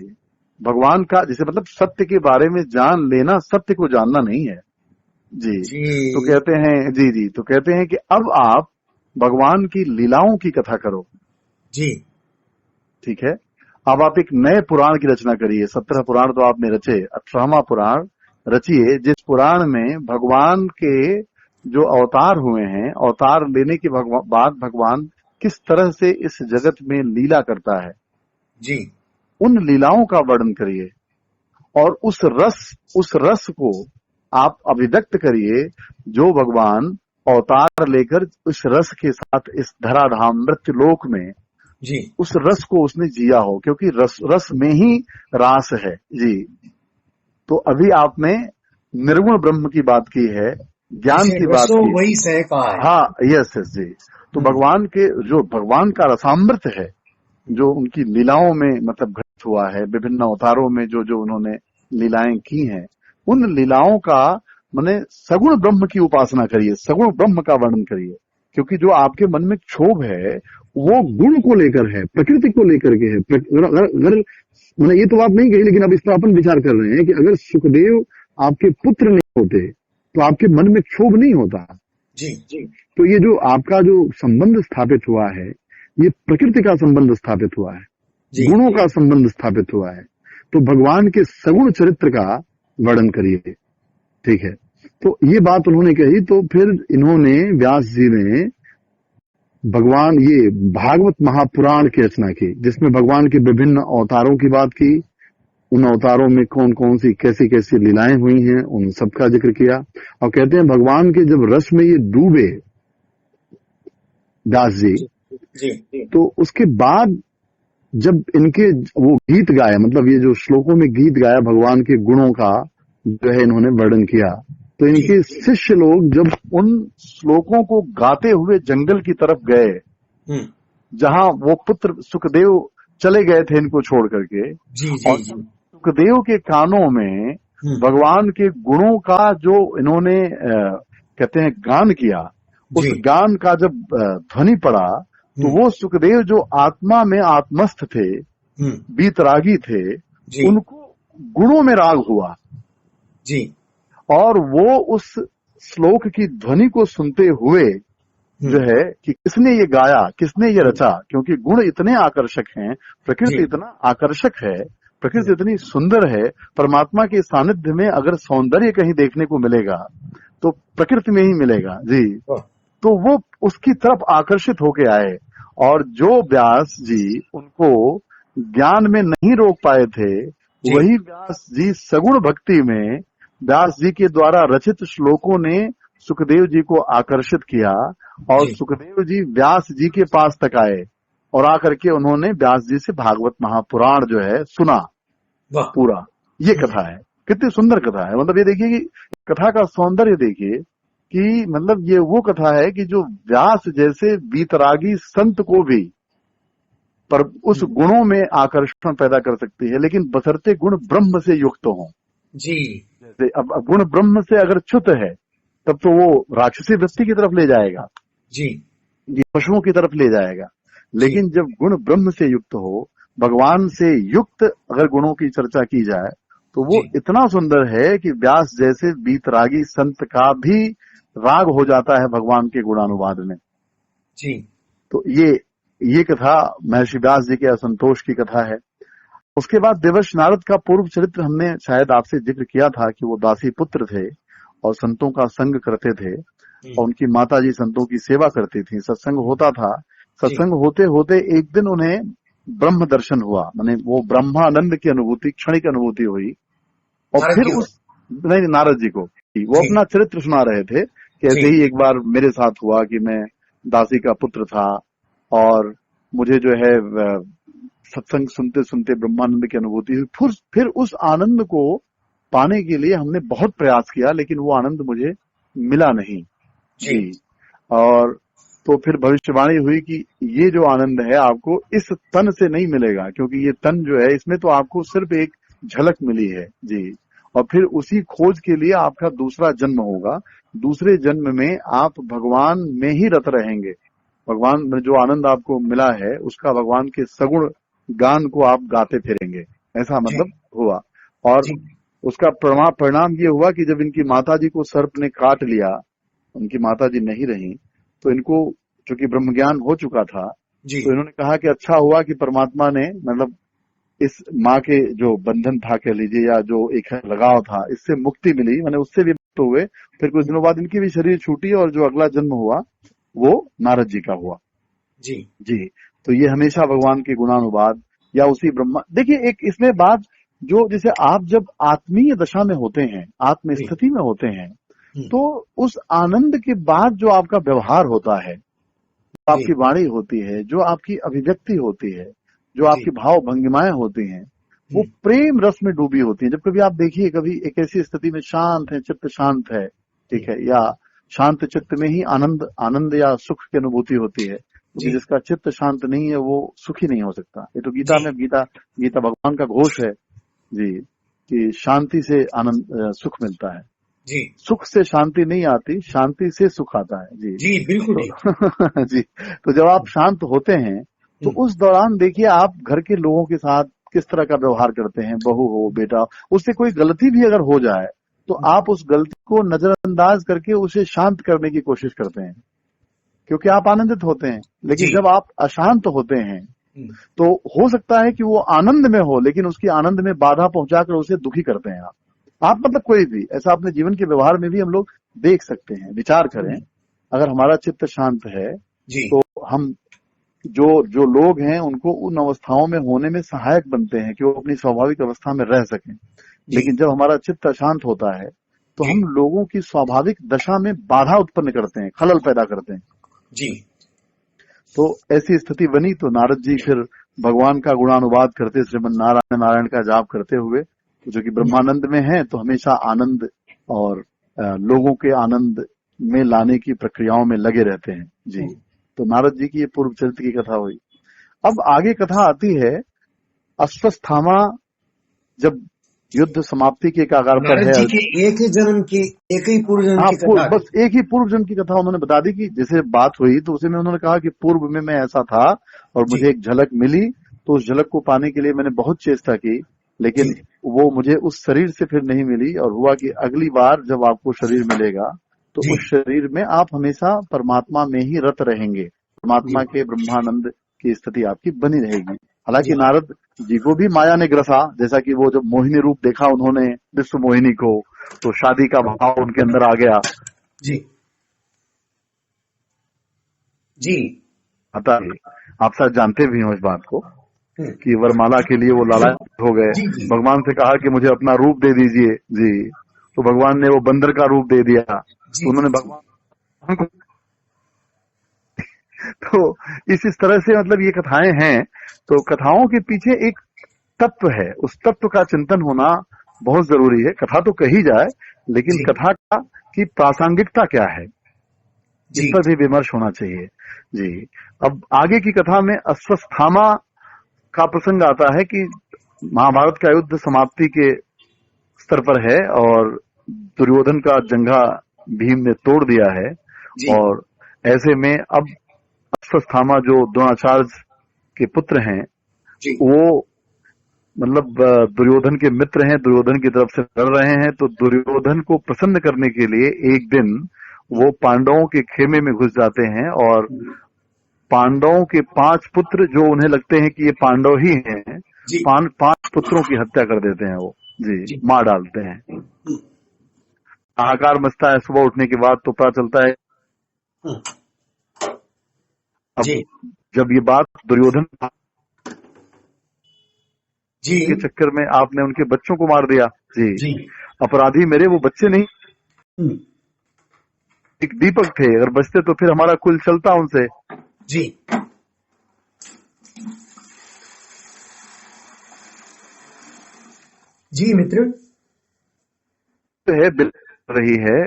भगवान का जैसे मतलब सत्य के बारे में जान लेना सत्य को जानना नहीं है। जी, तो जी कहते हैं जी, तो कहते हैं कि अब आप भगवान की लीलाओं की कथा करो। जी ठीक है, अब आप एक नए पुराण की रचना करिए। 17 पुराण तो आपने रचे, 18वां पुराण रचिए, जिस पुराण में भगवान के जो अवतार हुए हैं, अवतार लेने के बाद भगवान किस तरह से इस जगत में लीला करता है, जी उन लीलाओं का वर्णन करिए और उस रस को आप अभिव्यक्त करिए जो भगवान अवतार लेकर इस रस के साथ इस धराधाम मृत्यु लोक में जी उस रस को उसने जिया हो, क्योंकि रस में ही रास है। जी, तो अभी आपने निर्गुण ब्रह्म की बात की है, ज्ञान जिसे की बात रसो की है। वही सह कहा है। हाँ, यस जी, तो भगवान के जो भगवान का रसामृत है, जो उनकी लीलाओं में मतलब घटित हुआ है, विभिन्न अवतारों में जो जो उन्होंने लीलाएं की हैं, उन लीलाओं का माने सगुण ब्रह्म की उपासना करिए, सगुण ब्रह्म का वर्णन करिए, क्योंकि जो आपके मन में क्षोभ है वो गुण को लेकर है, प्रकृति को लेकर के है। अगर मैंने ये तो बात नहीं कही, लेकिन अब इस पर अपन विचार कर रहे हैं कि अगर सुखदेव आपके पुत्र नहीं होते तो आपके मन में क्षोभ नहीं होता। जी तो ये जो आपका जो संबंध स्थापित हुआ है, ये प्रकृति का संबंध स्थापित हुआ है, जी गुणों का संबंध स्थापित हुआ है। तो भगवान के सगुण चरित्र का वर्णन करिए। ठीक है, तो ये बात उन्होंने कही, तो फिर इन्होंने व्यास जी ने भगवान ये भागवत महापुराण की रचना की, जिसमें भगवान के विभिन्न अवतारों की बात की, उन अवतारों में कौन कौन सी कैसी कैसी लीलाएं हुई हैं उन सबका जिक्र किया। और कहते हैं भगवान के जब रस में ये डूबे दास जी, जी तो उसके बाद जब इनके वो गीत गाए, मतलब ये जो श्लोकों में गीत गाया भगवान के गुणों का जो है इन्होंने वर्णन किया, तो इनके शिष्य लोग जब उन श्लोकों को गाते हुए जंगल की तरफ गए, जहां वो पुत्र सुखदेव चले गए थे इनको छोड़ करके, और सुखदेव के कानों में भगवान के गुणों का जो इन्होंने कहते हैं गान किया, उस गान का जब ध्वनि पड़ा, तो वो सुखदेव जो आत्मा में आत्मस्थ थे, बीतरागी थे, उनको गुणों में राग हुआ जी, और वो उस श्लोक की ध्वनि को सुनते हुए जो है कि किसने ये गाया, किसने ये रचा, क्योंकि गुण इतने आकर्षक हैं, प्रकृति इतना आकर्षक है, प्रकृति इतनी सुंदर है। परमात्मा के सानिध्य में अगर सौंदर्य कहीं देखने को मिलेगा तो प्रकृति में ही मिलेगा। जी, तो वो उसकी तरफ आकर्षित होके आए, और जो व्यास जी उनको ज्ञान में नहीं रोक पाए थे, वही व्यास जी सगुण भक्ति में व्यास जी के द्वारा रचित श्लोकों ने सुखदेव जी को आकर्षित किया, और सुखदेव जी व्यास जी के पास तक आए और आकर के उन्होंने व्यास जी से भागवत महापुराण जो है सुना पूरा। ये कथा है, कितनी सुंदर कथा है। मतलब ये देखिए कि कथा का सौंदर्य देखिए कि मतलब ये वो कथा है कि जो व्यास जैसे बीतरागी संत को भी पर उस गुणों में आकर्षण पैदा कर सकती है, लेकिन बशर्ते गुण ब्रह्म से युक्त हों। जी, जैसे अब गुण ब्रह्म से अगर च्युत है तब तो वो राक्षसी वृत्ति की तरफ ले जाएगा, जी, ये पशुओं की तरफ ले जाएगा। लेकिन जब गुण ब्रह्म से युक्त हो, भगवान से युक्त अगर गुणों की चर्चा की जाए, तो वो इतना सुंदर है कि व्यास जैसे बीतरागी संत का भी राग हो जाता है भगवान के गुणानुवाद में। जी, तो ये कथा महर्षि व्यास जी के असंतोष की कथा है। उसके बाद देवर्षि नारद का पूर्व चरित्र हमने शायद आपसे जिक्र किया था कि वो दासी पुत्र थे और संतों का संग करते थे, और उनकी माता जी संतों की सेवा करती थी, सत्संग होता था। सत्संग होते होते एक दिन उन्हें ब्रह्म दर्शन हुआ, माने वो ब्रह्मानंद की अनुभूति, क्षणिक अनुभूति हुई। और फिर उस नहीं, नारद जी को वो अपना चरित्र सुना रहे थे कि ऐसे ही एक बार मेरे साथ हुआ कि मैं दासी का पुत्र था और मुझे जो है सत्संग सुनते सुनते ब्रह्मानंद की अनुभूति हुई। फिर उस आनंद को पाने के लिए हमने बहुत प्रयास किया, लेकिन वो आनंद मुझे मिला नहीं। जी, और तो फिर भविष्यवाणी हुई कि ये जो आनंद है आपको इस तन से नहीं मिलेगा, क्योंकि ये तन जो है इसमें तो आपको सिर्फ एक झलक मिली है। जी, और फिर उसी खोज के लिए आपका दूसरा जन्म होगा, दूसरे जन्म में आप भगवान में ही रत रहेंगे। भगवान में जो आनंद आपको मिला है उसका भगवान के सगुण गान को आप गाते फिरेंगे, ऐसा मतलब हुआ। और उसका परिणाम ये हुआ कि जब इनकी माताजी को सर्प ने काट लिया, उनकी माताजी नहीं रही, तो इनको चूंकि ब्रह्म ज्ञान हो चुका था, तो इन्होंने कहा कि अच्छा हुआ कि परमात्मा ने मतलब इस माँ के जो बंधन था कह लीजिए, या जो एक लगाव था, इससे मुक्ति मिली, मैंने उससे भी मुक्त हुए। फिर कुछ दिनों बाद इनकी भी शरीर छूटी और जो अगला जन्म हुआ वो नारद जी का हुआ। जी तो ये हमेशा भगवान के गुणानुवाद या उसी ब्रह्मा, देखिए एक इसमें बात जो, जैसे आप जब आत्मीय दशा में होते हैं, आत्म स्थिति में होते हैं, तो उस आनंद के बाद जो आपका व्यवहार होता है, जो आपकी वाणी होती है, जो आपकी अभिव्यक्ति होती है, जो आपकी भाव भंगिमाएं होती हैं, वो प्रेम रस में डूबी होती है। जब कभी आप देखिए, कभी एक ऐसी स्थिति में शांत है, चित्त शांत है, ठीक है, या शांत चित्त में ही आनंद या सुख की अनुभूति होती है, क्योंकि जिसका चित्त शांत नहीं है वो सुखी नहीं हो सकता। ये तो गीता में गीता भगवान का घोष है जी, कि शांति से आनंद सुख मिलता है जी, सुख से शांति नहीं आती, शांति से सुख आता है जी। जी बिल्कुल तो, जी तो जब आप शांत होते हैं तो उस दौरान देखिए आप घर के लोगों के साथ किस तरह का व्यवहार करते हैं, बहू हो बेटा, उससे कोई गलती भी अगर हो जाए तो आप उस गलती को नजरअंदाज करके उसे शांत करने की कोशिश करते हैं, क्योंकि आप आनंदित होते हैं। लेकिन जब आप अशांत होते हैं तो हो सकता है कि वो आनंद में हो, लेकिन उसकी आनंद में बाधा पहुंचाकर उसे दुखी करते हैं आप मतलब कोई भी ऐसा अपने जीवन के व्यवहार में भी हम लोग देख सकते हैं। विचार करें, अगर हमारा चित्त शांत है तो हम जो लोग हैं उनको उन अवस्थाओं में होने में सहायक बनते हैं कि वो अपनी स्वाभाविक अवस्था में रह सकें। लेकिन जब हमारा चित्त अशांत होता है तो हम लोगों की स्वाभाविक दशा में बाधा उत्पन्न करते हैं, खलल पैदा करते हैं जी। तो ऐसी स्थिति बनी तो नारद जी फिर भगवान का गुणानुवाद करते, श्रीमन नारायण नारायण का जाप करते हुए, जो कि ब्रह्मानंद में है, तो हमेशा आनंद और लोगों के आनंद में लाने की प्रक्रियाओं में लगे रहते हैं जी। तो नारद जी की ये पूर्व चरित्र की कथा हुई। अब आगे कथा आती है अश्वस्थामा जब युद्ध समाप्ति के कागार पर है। एक ही जन्म की, एक ही पूर्व जन्म की कथा, बस एक ही पूर्व जन्म की कथा उन्होंने बता दी कि जैसे बात हुई तो उसी में उन्होंने कहा कि पूर्व में मैं ऐसा था और मुझे एक झलक मिली, तो उस झलक को पाने के लिए मैंने बहुत चेष्टा की, लेकिन वो मुझे उस शरीर से फिर नहीं मिली। और हुआ कि अगली बार जब आपको शरीर मिलेगा तो उस शरीर में आप हमेशा परमात्मा में ही रत रहेंगे, परमात्मा के ब्रह्मानंद की स्थिति आपकी बनी रहेगी। हालांकि नारद जी को भी माया ने ग्रसा, जैसा कि वो जब मोहिनी रूप देखा उन्होंने विश्व मोहिनी को, तो शादी का भाव उनके अंदर आ गया जी जी। अतः आप शायद जानते भी हो इस बात को कि वरमाला के लिए वो लालायित हो गए, भगवान से कहा कि मुझे अपना रूप दे दीजिए जी, तो भगवान ने वो बंदर का रूप दे दिया। तो उन्होंने भगवान को तो इस तरह से मतलब ये कथाएं हैं। तो कथाओं के पीछे एक तत्व है, उस तत्व का चिंतन होना बहुत जरूरी है। कथा तो कही जाए, लेकिन कथा का की प्रासंगिकता क्या है, इस पर भी विमर्श होना चाहिए जी। अब आगे की कथा में अश्वस्थामा का प्रसंग आता है कि महाभारत का युद्ध समाप्ति के स्तर पर है और दुर्योधन का जंघा भीम ने तोड़ दिया है, और ऐसे में अब अश्वस्थामा जो द्रोणाचार्य के पुत्र हैं वो मतलब दुर्योधन के मित्र हैं, दुर्योधन की तरफ से लड़ रहे हैं। तो दुर्योधन को प्रसन्न करने के लिए एक दिन वो पांडवों के खेमे में घुस जाते हैं और पांडवों के 5 पुत्र जो उन्हें लगते हैं कि ये पांडव ही हैं, 5 पुत्रों की हत्या कर देते हैं वो जी, मार डालते हैं। हाहाकार मचता है। सुबह उठने के बाद तो पता चलता है अब जब ये बात दुर्योधन के चक्कर में आपने उनके बच्चों को मार दिया जी, अपराधी मेरे वो बच्चे नहीं, एक दीपक थे, अगर बचते तो फिर हमारा कुल चलता उनसे जी। जी मित्र, है रही है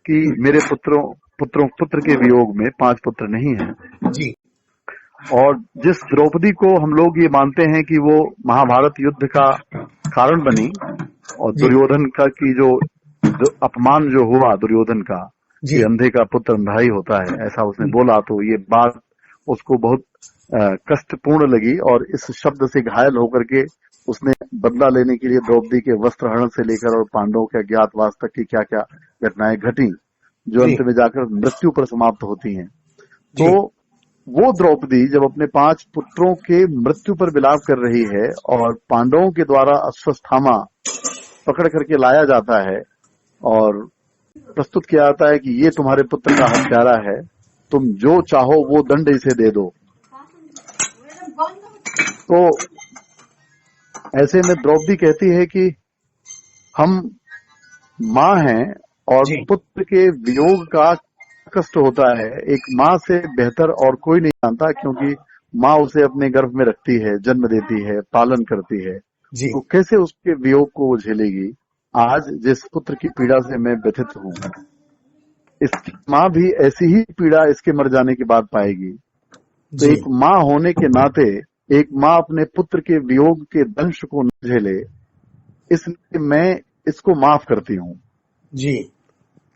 कि मेरे पुत्र के वियोग में 5 पुत्र नहीं हैं जी। और जिस द्रौपदी को हम लोग ये मानते हैं कि वो महाभारत युद्ध का कारण बनी और दुर्योधन का की जो अपमान जो हुआ दुर्योधन का कि अंधे का पुत्र अंधा ही होता है, ऐसा उसने बोला, तो ये बात उसको बहुत कष्टपूर्ण लगी और इस शब्द से घायल होकर के उसने बदला लेने के लिए द्रौपदी के वस्त्र हरण से लेकर और पांडवों के अज्ञातवास तक की क्या क्या घटनाएं घटी जो जी अंत में जाकर मृत्यु पर समाप्त होती हैं। जी तो वो द्रौपदी जब अपने 5 पुत्रों के मृत्यु पर विलाप कर रही है और पांडवों के द्वारा अश्वत्थामा पकड़ करके लाया जाता है और प्रस्तुत किया जाता है कि ये तुम्हारे पुत्र का हत्यारा है, तुम जो चाहो वो दंड इसे दे दो। तो ऐसे में द्रौपदी कहती है कि हम माँ हैं और जी पुत्र के वियोग का कष्ट होता है, एक माँ से बेहतर और कोई नहीं जानता, क्योंकि माँ उसे अपने गर्भ में रखती है, जन्म देती है, पालन करती है, जी तो कैसे उसके वियोग को वो झेलेगी। आज जिस पुत्र की पीड़ा से मैं व्यथित हूँ, इसकी माँ भी ऐसी ही पीड़ा इसके मर जाने के बाद पाएगी। तो जी एक माँ होने के नाते एक माँ अपने पुत्र के वियोग के दंश को न झेले, इसलिए मैं इसको माफ करती हूँ। जी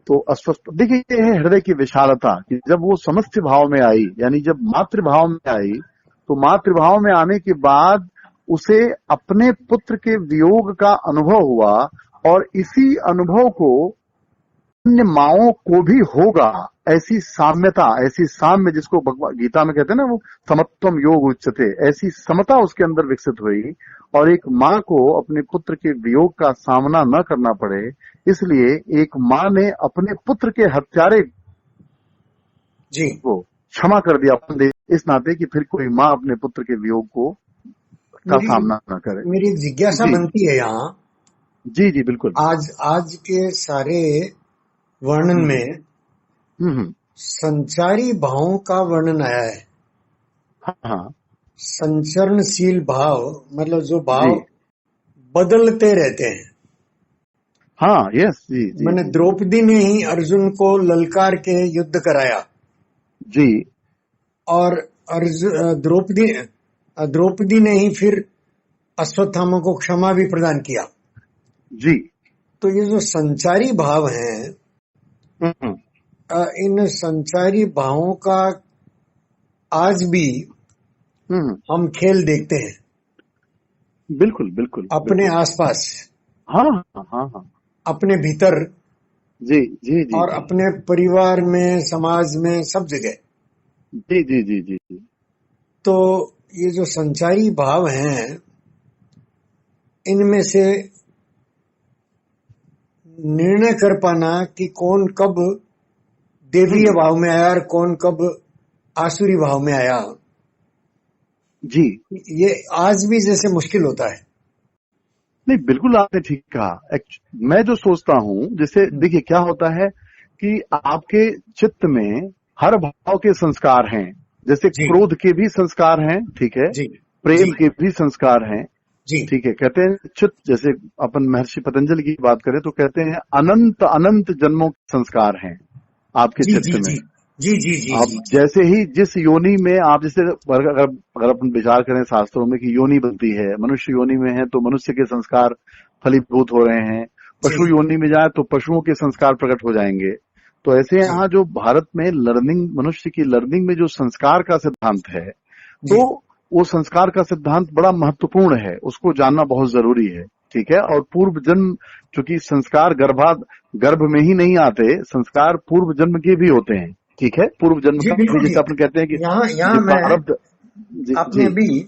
तो अस्वस्थ देखिए, ये है हृदय की विशालता कि जब वो समस्त भाव में आई, यानी जब मातृभाव में आई, तो मातृभाव में आने के बाद उसे अपने पुत्र के वियोग का अनुभव हुआ और इसी अनुभव को अन्य माओं को भी होगा, ऐसी साम्यता, ऐसी साम्य जिसको भगवद गीता में कहते हैं ना, वो समत्वम योग उच्चते, ऐसी समता उसके अंदर विकसित हुई और एक माँ को अपने पुत्र के वियोग का सामना न करना पड़े, इसलिए एक माँ ने अपने पुत्र के हत्यारे जी को क्षमा कर दिया अपने इस नाते कि फिर कोई माँ अपने पुत्र के वियोग को का मेरी सामना न करे। मेरी एक जिज्ञासा जी बनती है यहाँ। जी जी बिल्कुल। आज के सारे वर्णन में हम्म। संचारी भावों का वर्णन आया है। हाँ हाँ संचरणशील भाव मतलब जो जी भाव बदलते रहते हैं। हाँ यस जी जी मैंने जी द्रौपदी ने ही अर्जुन को ललकार के युद्ध कराया जी और द्रौपदी ने ही फिर अश्वत्थामा को क्षमा भी प्रदान किया। जी। तो ये जो संचारी भाव हैं, हम्म। इन संचारी भावों का आज भी हम खेल देखते हैं बिल्कुल बिल्कुल अपने बिल्कुल। आसपास, हाँ हाँ हाँ हाँ अपने भीतर जी जी जी और जी अपने परिवार में, समाज में, सब जगह। जी जी जी जी जी तो ये जो संचारी भाव हैं, इनमें से निर्णय कर पाना कि कौन कब देवीय भाव में आया और कौन कब आसुरी भाव में आया, जी। ये आज भी जैसे मुश्किल होता है। नहीं बिल्कुल आपने ठीक कहा। मैं जो सोचता हूँ, जैसे देखिए क्या होता है कि आपके चित्त में हर भाव के संस्कार हैं, जैसे जी क्रोध के भी संस्कार हैं, ठीक है, जी जी प्रेम के भी संस्कार हैं, जी ठीक है। कहते हैं चित्त, जैसे अपन महर्षि पतंजलि की बात करें तो कहते हैं अनंत अनंत जन्मों के संस्कार हैं आपके जी चित्त जी में। जी जी जी जी आप जी जैसे ही जिस योनि में आप, जैसे अगर अपन विचार करें शास्त्रों में कि योनि बनती है, मनुष्य योनि में है तो मनुष्य के संस्कार फलीभूत हो रहे हैं, पशु जी योनि में जाए तो पशुओं के संस्कार प्रकट हो जाएंगे। तो ऐसे जी यहाँ जो भारत में लर्निंग, मनुष्य की लर्निंग में जो संस्कार का सिद्धांत है, जी तो वो संस्कार का सिद्धांत बड़ा महत्वपूर्ण है, उसको जानना बहुत जरूरी है, ठीक है। और पूर्व जन्म, चूंकि संस्कार गर्भ में ही नहीं आते, संस्कार पूर्व जन्म के भी होते हैं, ठीक है। पूर्व जन्म जी का भी, बिल्कुल जैसे ठीक। अपन कहते हैं कि यहाँ जी मैं प्रारब्ध। जी आपने जी अभी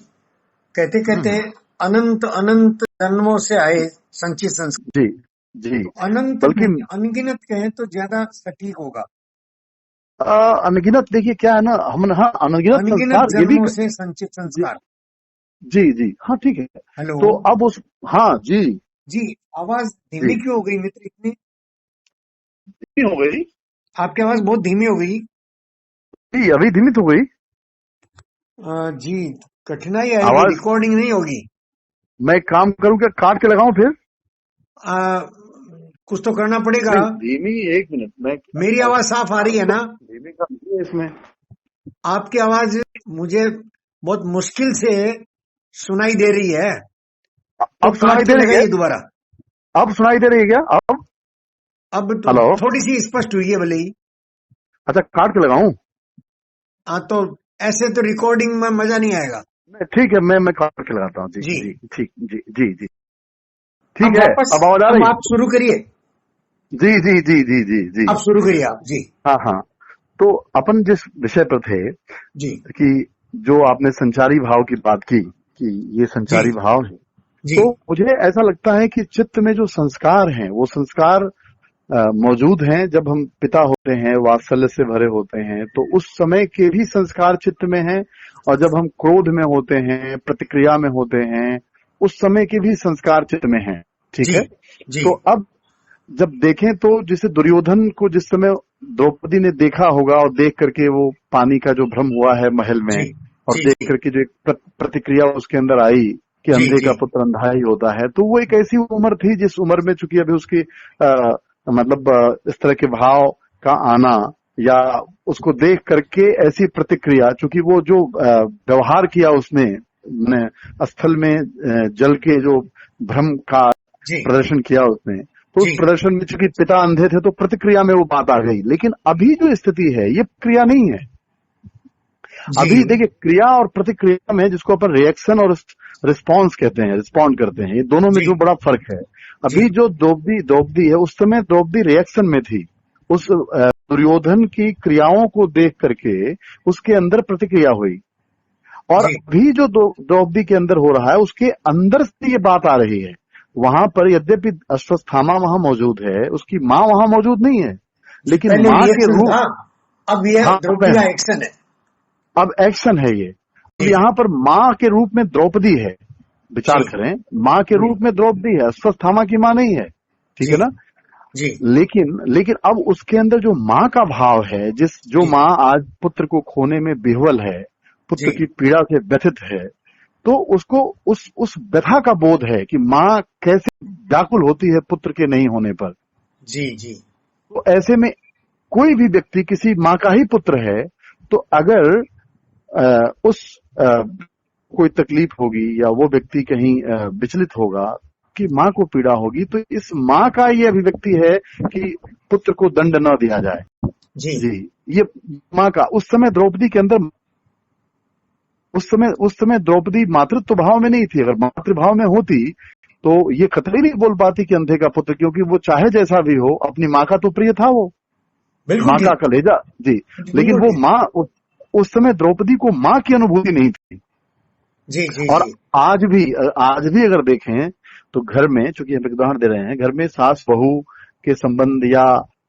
कहते कहते अनंत अनंत जन्मों से आए संचित संस्कार, जी जी। तो अनंत बल्कि नहीं अनगिनत कहें तो ज्यादा सटीक होगा। अनगिनत, देखिए क्या है ना, हम हाँ अनगिनत अनगिनत संस्कार ये भी जन्मों से संचित जी संस्कार। जी जी हाँ ठीक है। हेलो तो अब उस, हाँ जी जी, आवाज धीमी जी क्यों हो गई मित्र इतनी? हो गई आपकी आवाज बहुत धीमी हो गई। जी, अभी धीमित हो गई जी, कठिनाई आएगी, आवाज। रिकॉर्डिंग नहीं होगी। मैं एक काम करूं क्या, काट के लगाऊं फिर? आ, कुछ तो करना पड़ेगा। नहीं धीमी, एक मिनट मैं मेरी आवाज साफ आ रही है ना? धीमी का है इसमें। आपकी आवाज मुझे बहुत मुश्किल से सुनाई दे रही है, तो अब काट सुनाई के दे रही है? लगाइए दोबारा। अब सुनाई दे रही है क्या अब? अब तो हेलो, थोड़ी सी स्पष्ट हुई है भले ही। अच्छा काट के लगाऊं? हाँ, तो ऐसे तो रिकॉर्डिंग में मजा नहीं आएगा। ठीक है, मैं कॉल करके लगाता हूँ। जी जी जी ठीक, जी जी जी ठीक है। वापस अब आवाज आ रही? आप शुरू करिए। जी जी जी जी जी जी अब शुरू करिए आप। जी हाँ हाँ। तो अपन जिस विषय पर थे जी कि जो आपने संचारी भाव की बात की कि ये जी संचारी भाव है, जी तो मुझे ऐसा लगता है कि चित्त में जो संस्कार हैं वो संस्कार मौजूद हैं। जब हम पिता होते हैं, वात्सल्य से भरे होते हैं, तो उस समय के भी संस्कार चित्त में हैं। और जब हम क्रोध में होते हैं, प्रतिक्रिया में होते हैं, उस समय के भी संस्कार चित्त में हैं। ठीक जी है। जी तो अब जब देखें तो जैसे दुर्योधन को जिस समय द्रौपदी ने देखा होगा और देख करके वो पानी का जो भ्रम हुआ है महल में, जी और जी देख जी करके जो एक प्रतिक्रिया उसके अंदर आई कि जी अंधे जी का पुत्र अंधा ही होता है, तो वो एक ऐसी उम्र थी जिस उम्र में चूंकि अभी उसकी मतलब इस तरह के भाव का आना या उसको देख करके ऐसी प्रतिक्रिया, चूंकि वो जो व्यवहार किया उसने स्थल में जल के जो भ्रम का जी प्रदर्शन किया उसने, तो उस जी प्रदर्शन में चूंकि पिता अंधे थे तो प्रतिक्रिया में वो बात आ गई। लेकिन अभी जो स्थिति है ये क्रिया नहीं है। जी अभी देखिए क्रिया और प्रतिक्रिया में, जिसको अपन रिएक्शन और रिस्पॉन्स कहते हैं, रिस्पॉन्ड करते हैं, ये दोनों में जी जो बड़ा फर्क है। जी अभी जो द्रौपदी है, उस समय द्रौपदी रिएक्शन में थी। उस दुर्योधन की क्रियाओं को देख करके उसके अंदर प्रतिक्रिया हुई। और जी अभी जो द्रौपदी के अंदर हो रहा है उसके अंदर से ये बात आ रही है। वहां पर यद्यपि अश्वत्थामा वहां मौजूद है, उसकी मां वहां मौजूद नहीं है, जी लेकिन पहले मां के रिएक्शन रूप। था, अब ये हाँ द्रौपदी का एक्शन है। अब एक्शन है ये। अब जी यहाँ पर माँ के रूप में द्रौपदी है, जी विचार करें, माँ के जी रूप में द्रौपदी है, अश्वत्थामा की माँ नहीं है। ठीक जी है ना। जी लेकिन अब उसके अंदर जो माँ का भाव है, जो जी माँ आज पुत्र को खोने में विह्वल है, जी पुत्र की पीड़ा से व्यथित है, तो उसको उस व्यथा का बोध है कि माँ कैसे व्याकुल होती है पुत्र के नहीं होने पर। जी जी तो ऐसे में कोई भी व्यक्ति किसी माँ का ही पुत्र है, तो अगर कोई तकलीफ होगी या वो व्यक्ति कहीं विचलित होगा कि माँ को पीड़ा होगी, तो इस माँ का ये अभिव्यक्ति है कि पुत्र को दंड न दिया जाए। जी जी, ये माँ का उस समय द्रौपदी के अंदर, उस समय द्रौपदी मातृत्व भाव में नहीं थी। अगर मातृभाव में होती तो ये कतई नहीं बोल पाती कि अंधे का पुत्र, क्योंकि वो चाहे जैसा भी हो अपनी माँ का तो प्रिय था, वो बिल्कुल माँ का ठीक कलेजा। जी, लेकिन बिल्कुल वो ठीक। माँ उस समय द्रौपदी को माँ की अनुभूति नहीं थी। जी जी और जी आज भी अगर देखें तो घर में, चूंकि हम एक उदाहरण दे रहे हैं, घर में सास बहू के संबंध या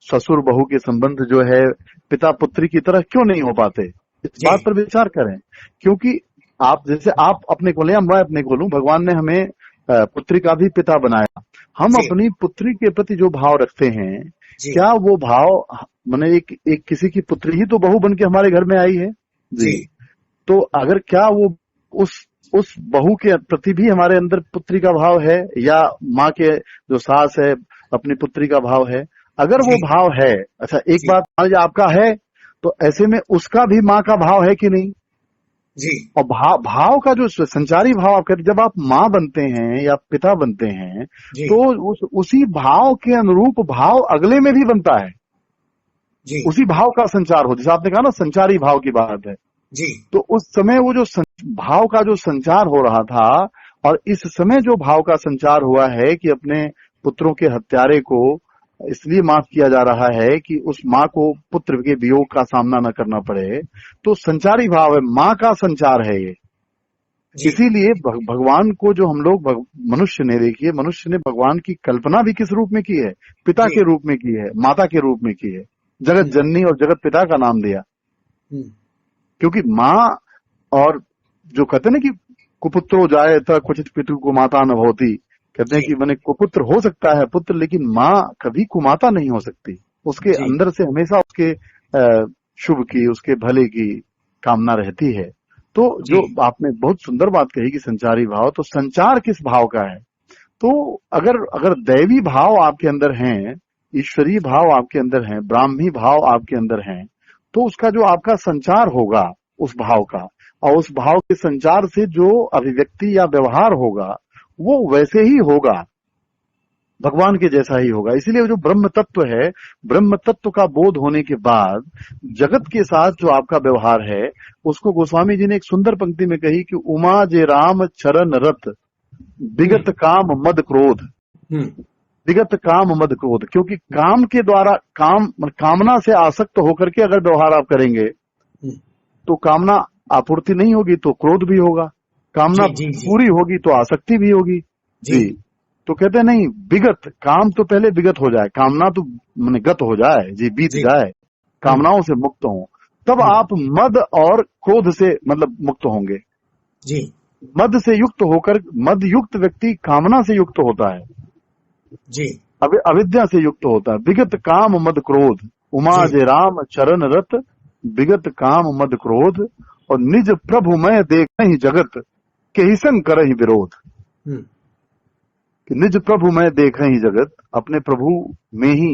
ससुर बहू के संबंध जो है पिता पुत्री की तरह क्यों नहीं हो पाते, इस जी बात पर विचार करें। क्योंकि आप अपने को लें या मैं अपने को लूं, भगवान ने हमें पुत्री का भी पिता बनाया। हम जी अपनी पुत्री के प्रति जो भाव रखते हैं, जी क्या वो भाव माने एक किसी की पुत्री ही तो बहू बन के हमारे घर में आई है। जी जी, तो अगर क्या वो उस बहू के प्रति भी हमारे अंदर पुत्री का भाव है, या माँ के जो सास है अपनी पुत्री का भाव है। अगर वो जी भाव है, अच्छा एक जी बात मान लीजिए आपका है, तो ऐसे में उसका भी माँ का भाव है कि नहीं। जी और भाव का जो संचारी भाव आप कहते, जब आप माँ बनते हैं या पिता बनते हैं, जी तो उसी भाव के अनुरूप भाव अगले में भी बनता है। जी उसी भाव का संचार हो, जैसे आपने कहा ना संचारी भाव की बात है। जी तो उस समय वो जो भाव का जो संचार हो रहा था, और इस समय जो भाव का संचार हुआ है कि अपने पुत्रों के हत्यारे को इसलिए माफ किया जा रहा है कि उस माँ को पुत्र के वियोग का सामना न करना पड़े, तो संचारी भाव है, माँ का संचार है ये। जी इसीलिए भगवान को जो हम लोग मनुष्य ने, देखिए मनुष्य ने भगवान की कल्पना भी किस रूप में की है, पिता जी के रूप में की है, माता के रूप में की है। जगत जननी और जगत पिता का नाम दिया, हम्म, क्योंकि माँ, और जो कहते हैं ना कि कुपुत्रो जायेत क्वचित पितु कुमाता न भवति, कहते हैं जी कि मैंने कुपुत्र हो सकता है पुत्र, लेकिन माँ कभी कुमाता नहीं हो सकती। उसके जी अंदर से हमेशा उसके शुभ की, उसके भले की कामना रहती है। तो जी जो आपने बहुत सुंदर बात कही कि संचारी भाव, तो संचार किस भाव का है। तो अगर दैवी भाव आपके अंदर हैं, ईश्वरीय भाव आपके अंदर हैं, ब्राह्मी भाव आपके अंदर हैं, तो उसका जो आपका संचार होगा उस भाव का, और उस भाव के संचार से जो अभिव्यक्ति या व्यवहार होगा वो वैसे ही होगा भगवान के जैसा ही होगा। इसीलिए जो ब्रह्म तत्व है, ब्रह्म तत्व का बोध होने के बाद जगत के साथ जो आपका व्यवहार है, उसको गोस्वामी जी ने एक सुंदर पंक्ति में कही कि उमा जे राम चरण रत विगत काम मद क्रोध, विगत काम मद क्रोध। क्योंकि काम के द्वारा कामना से आसक्त होकर के अगर व्यवहार आप करेंगे तो कामना आपूर्ति नहीं होगी तो क्रोध भी होगा, कामना पूरी होगी तो आसक्ति भी होगी। जी तो कहते हैं नहीं, विगत काम तो पहले विगत हो जाए, कामना तो माने गत हो जाए, जी बीत जाए, कामनाओं से मुक्त हो, तब आप मद और क्रोध से मतलब मुक्त होंगे। जी मद से युक्त होकर, मद युक्त व्यक्ति कामना से युक्त होता है, जी अविद्या से युक्त होता है। विगत काम मद क्रोध, उमा जे राम चरण रत विगत काम मद क्रोध, और निज प्रभु मैं देख नहीं जगत के ही संग कर ही विरोध। कि निज प्रभु मैं देख ही जगत, अपने प्रभु में ही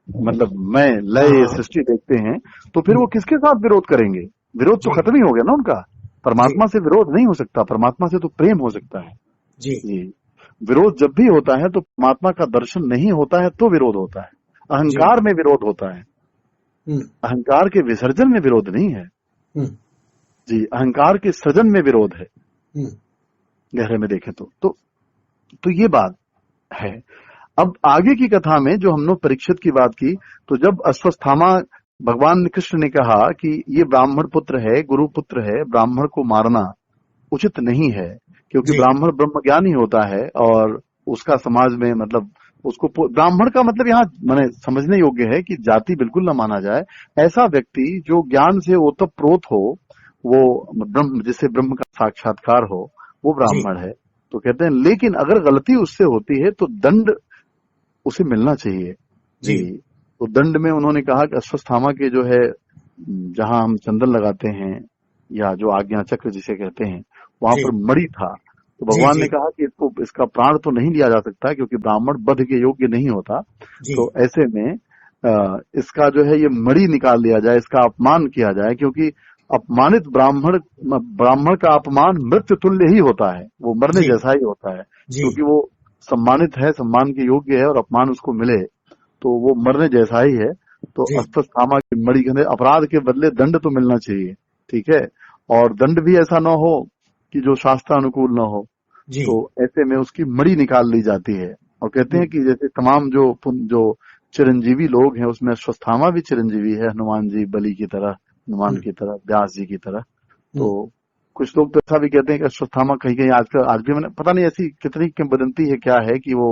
मतलब मैं लय सृष्टि देखते हैं, तो फिर वो किसके साथ विरोध करेंगे? विरोध तो खत्म ही हो गया ना उनका। परमात्मा से विरोध नहीं हो सकता, परमात्मा से तो प्रेम हो सकता है। जी विरोध जब भी होता है तो परमात्मा का दर्शन नहीं होता है तो विरोध होता है, अहंकार में विरोध होता है। अहंकार के विसर्जन में विरोध नहीं है जी, अहंकार के सृजन में विरोध है गहरे में देखें तो ये बात है। अब आगे की कथा में जो हमने परीक्षित की बात की, तो जब अश्वत्थामा, भगवान कृष्ण ने कहा कि ये ब्राह्मण पुत्र है, गुरु पुत्र है, ब्राह्मण को मारना उचित नहीं है, क्योंकि ब्राह्मण ब्रह्म ज्ञानी होता है और उसका समाज में मतलब उसको, ब्राह्मण का मतलब यहाँ माने समझने योग्य है कि जाति बिल्कुल न माना जाए। ऐसा व्यक्ति जो ज्ञान से ओतप्रोत हो, वो ब्रह्म, जिसे ब्रह्म का साक्षात्कार हो, वो ब्राह्मण है। तो कहते हैं लेकिन अगर गलती उससे होती है तो दंड उसे मिलना चाहिए। जी तो दंड में उन्होंने कहा कि अश्वत्थामा के जो है, जहां हम चंदन लगाते हैं या जो आज्ञा चक्र जिसे कहते हैं, वहां पर मणि था। तो भगवान ने कहा कि इसको, इसका प्राण तो नहीं लिया जा सकता क्योंकि ब्राह्मण वध के योग्य नहीं होता। तो ऐसे में इसका जो है ये मणि निकाल लिया जाए, इसका अपमान किया जाए, क्योंकि अपमानित ब्राह्मण का अपमान मृत्यु तुल्य ही होता है, वो मरने जैसा ही होता है, क्योंकि वो सम्मानित है, सम्मान के योग्य है, और अपमान उसको मिले तो वो मरने जैसा ही है। तो अश्वत्थामा की मणि के अपराध के बदले दंड तो मिलना चाहिए, ठीक है, और दंड भी ऐसा न हो कि जो शास्त्रानुकूल न हो। तो ऐसे में उसकी मणि निकाल ली जाती है। और कहते हैं कि जैसे तमाम जो चिरंजीवी लोग हैं उसमें अश्वत्थामा भी चिरंजीवी है, हनुमान जी बलि की तरह, हनुमान की तरह, व्यास जी की तरह। तो कुछ लोग तो ऐसा भी कहते हैं कि अश्वत्थामा कहीं कहीं आज भी मैंने पता नहीं ऐसी कितनी किंवदंती है क्या है कि वो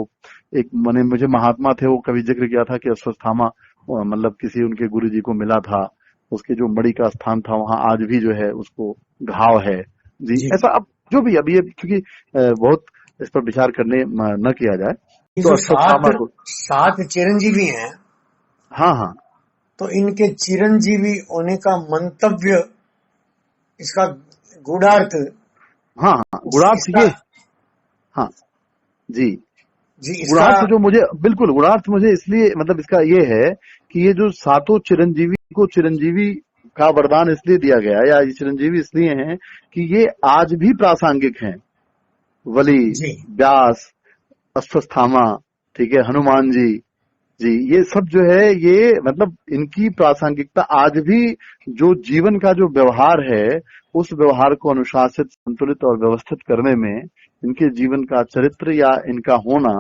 एक मैंने मुझे महात्मा थे, वो कभी जिक्र किया था कि अश्वत्थामा मतलब किसी उनके गुरु जी को मिला था, उसके जो मणि का स्थान था वहां आज भी जो है उसको घाव है। जी ऐसा अब जो भी अभी क्योंकि बहुत इस पर विचार करने न किया जाए। तो सात चिरंजीवी हैं। हाँ तो इनके चिरंजीवी होने का मंतव्य, इसका गूढ़ार्थ, गूढ़ार्थ ये, हाँ जी गूढ़ार्थ जो मुझे बिल्कुल गूढ़ार्थ मुझे इसलिए मतलब इसका ये है कि ये जो सातों चिरंजीवी को चिरंजीवी का वरदान इसलिए दिया गया, या ये चिरंजीवी इसलिए हैं कि ये आज भी प्रासंगिक हैं। वली, व्यास, अश्वत्थामा, ठीक है, हनुमान जी, ये सब जो है ये मतलब इनकी प्रासंगिकता आज भी जो जीवन का जो व्यवहार है उस व्यवहार को अनुशासित, संतुलित और व्यवस्थित करने में इनके जीवन का चरित्र या इनका होना,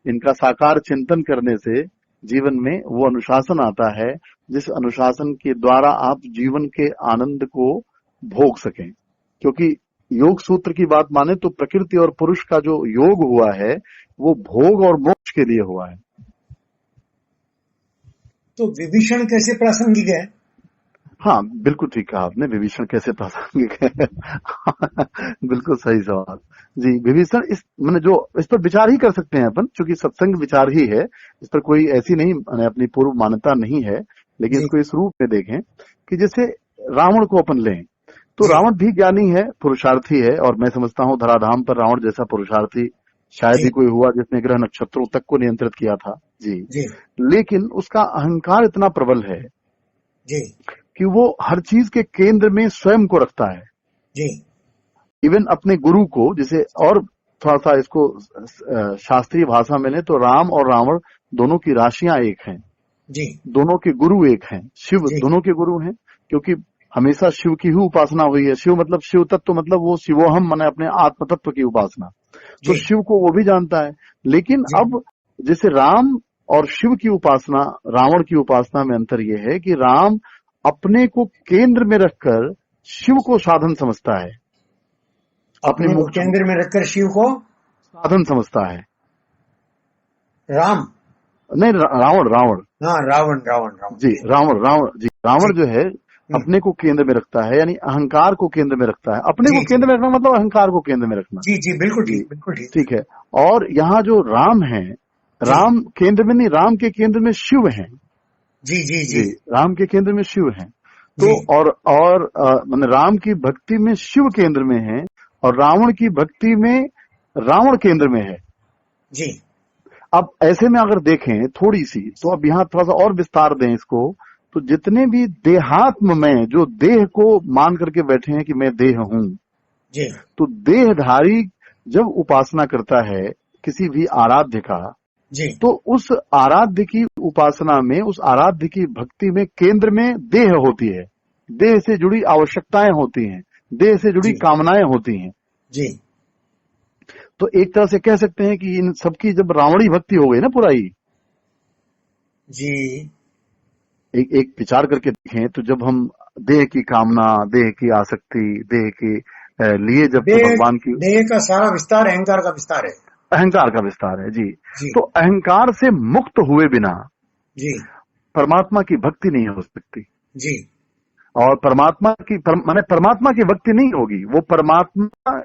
इनका साकार चिंतन करने से जीवन में वो अनुशासन आता है जिस अनुशासन के द्वारा आप जीवन के आनंद को भोग सकें। क्योंकि योग सूत्र की बात माने तो प्रकृति और पुरुष का जो योग हुआ है वो भोग और मोक्ष के लिए हुआ है। तो विभीषण कैसे प्रासंगिक है? हाँ बिल्कुल ठीक कहा आपने, विभीषण कैसे प्रासंगिक है बिल्कुल सही सवाल जी। विभीषण मैंने जो इस पर विचार ही कर सकते हैं अपन, क्योंकि सत्संग विचार ही है, इस पर कोई ऐसी नहीं अपनी पूर्व मान्यता नहीं है, लेकिन इसको इस रूप में देखें कि जैसे रावण को अपन लें तो रावण भी ज्ञानी है, पुरुषार्थी है, और मैं समझता हूँ धराधाम पर रावण जैसा पुरुषार्थी शायद ही कोई हुआ जिसने ग्रह नक्षत्रों तक को नियंत्रित किया था जी। लेकिन उसका अहंकार इतना प्रबल है कि वो हर चीज के केंद्र में स्वयं को रखता है जी। इवन अपने गुरु को, जिसे और थोड़ा सा इसको शास्त्रीय भाषा में लें तो राम और रावण दोनों की राशियां एक हैं जी, दोनों के गुरु एक हैं, शिव जी, दोनों के गुरु हैं, क्योंकि हमेशा शिव की ही उपासना हुई है। शिव मतलब शिव तत्व, मतलब वो शिवोहम माने अपने आत्म तत्व की उपासना। तो जी, शिव को वो भी जानता है, लेकिन जी, अब जैसे राम और शिव की उपासना, रावण की उपासना में अंतर यह है कि राम अपने को केंद्र में रखकर शिव को साधन समझता है, अपने अपने को मोक्ष केंद्र में रखकर शिव को साधन समझता है। राम, नहीं, रावण रावण हाँ, रावण, रावण, रावण, जी, रावण जी, जी, रावण जो है हम्म, अपने को केंद्र में रखता है, यानी अहंकार को केंद्र में रखता है। अपने जी, को जी, केंद्र में रखना मतलब अहंकार को केंद्र में रखना। जी, जी, बिल्कुल जी, ठीक, बिल्कुल ठीक, ठीक है। और यहाँ जो राम है, जी, राम केंद्र में नहीं, राम के केंद्र में शिव है। जी, जी, जी, जी, राम के केंद्र में शिव है। तो जी, और मतलब राम की भक्ति में शिव केंद्र में है और रावण की भक्ति में रावण केंद्र में है। जी, अब ऐसे में अगर देखें थोड़ी सी, तो अब यहाँ थोड़ा सा और विस्तार दें इसको, तो जितने भी देहात्म में जो देह को मान करके बैठे हैं कि मैं देह हूं, जी, तो देहधारी जब उपासना करता है किसी भी आराध्य का, जी, तो उस आराध्य की उपासना में, उस आराध्य की भक्ति में केंद्र में देह होती है, देह से जुड़ी आवश्यकताएं होती हैं, देह से जुड़ी जी, कामनाएं होती हैं। जी, तो एक तरह से कह सकते हैं कि इन सबकी जब रावणी भक्ति हो गई ना पुराई, जी, एक एक विचार करके देखें तो जब हम देह की कामना, देह की आसक्ति, देह के लिए जब देह, भगवान की, देह का सारा विस्तार अहंकार का विस्तार है। अहंकार का विस्तार है जी, जी, तो अहंकार से मुक्त हुए बिना जी, परमात्मा की भक्ति नहीं हो सकती। जी, और माने परमात्मा की भक्ति नहीं होगी, वो परमात्मा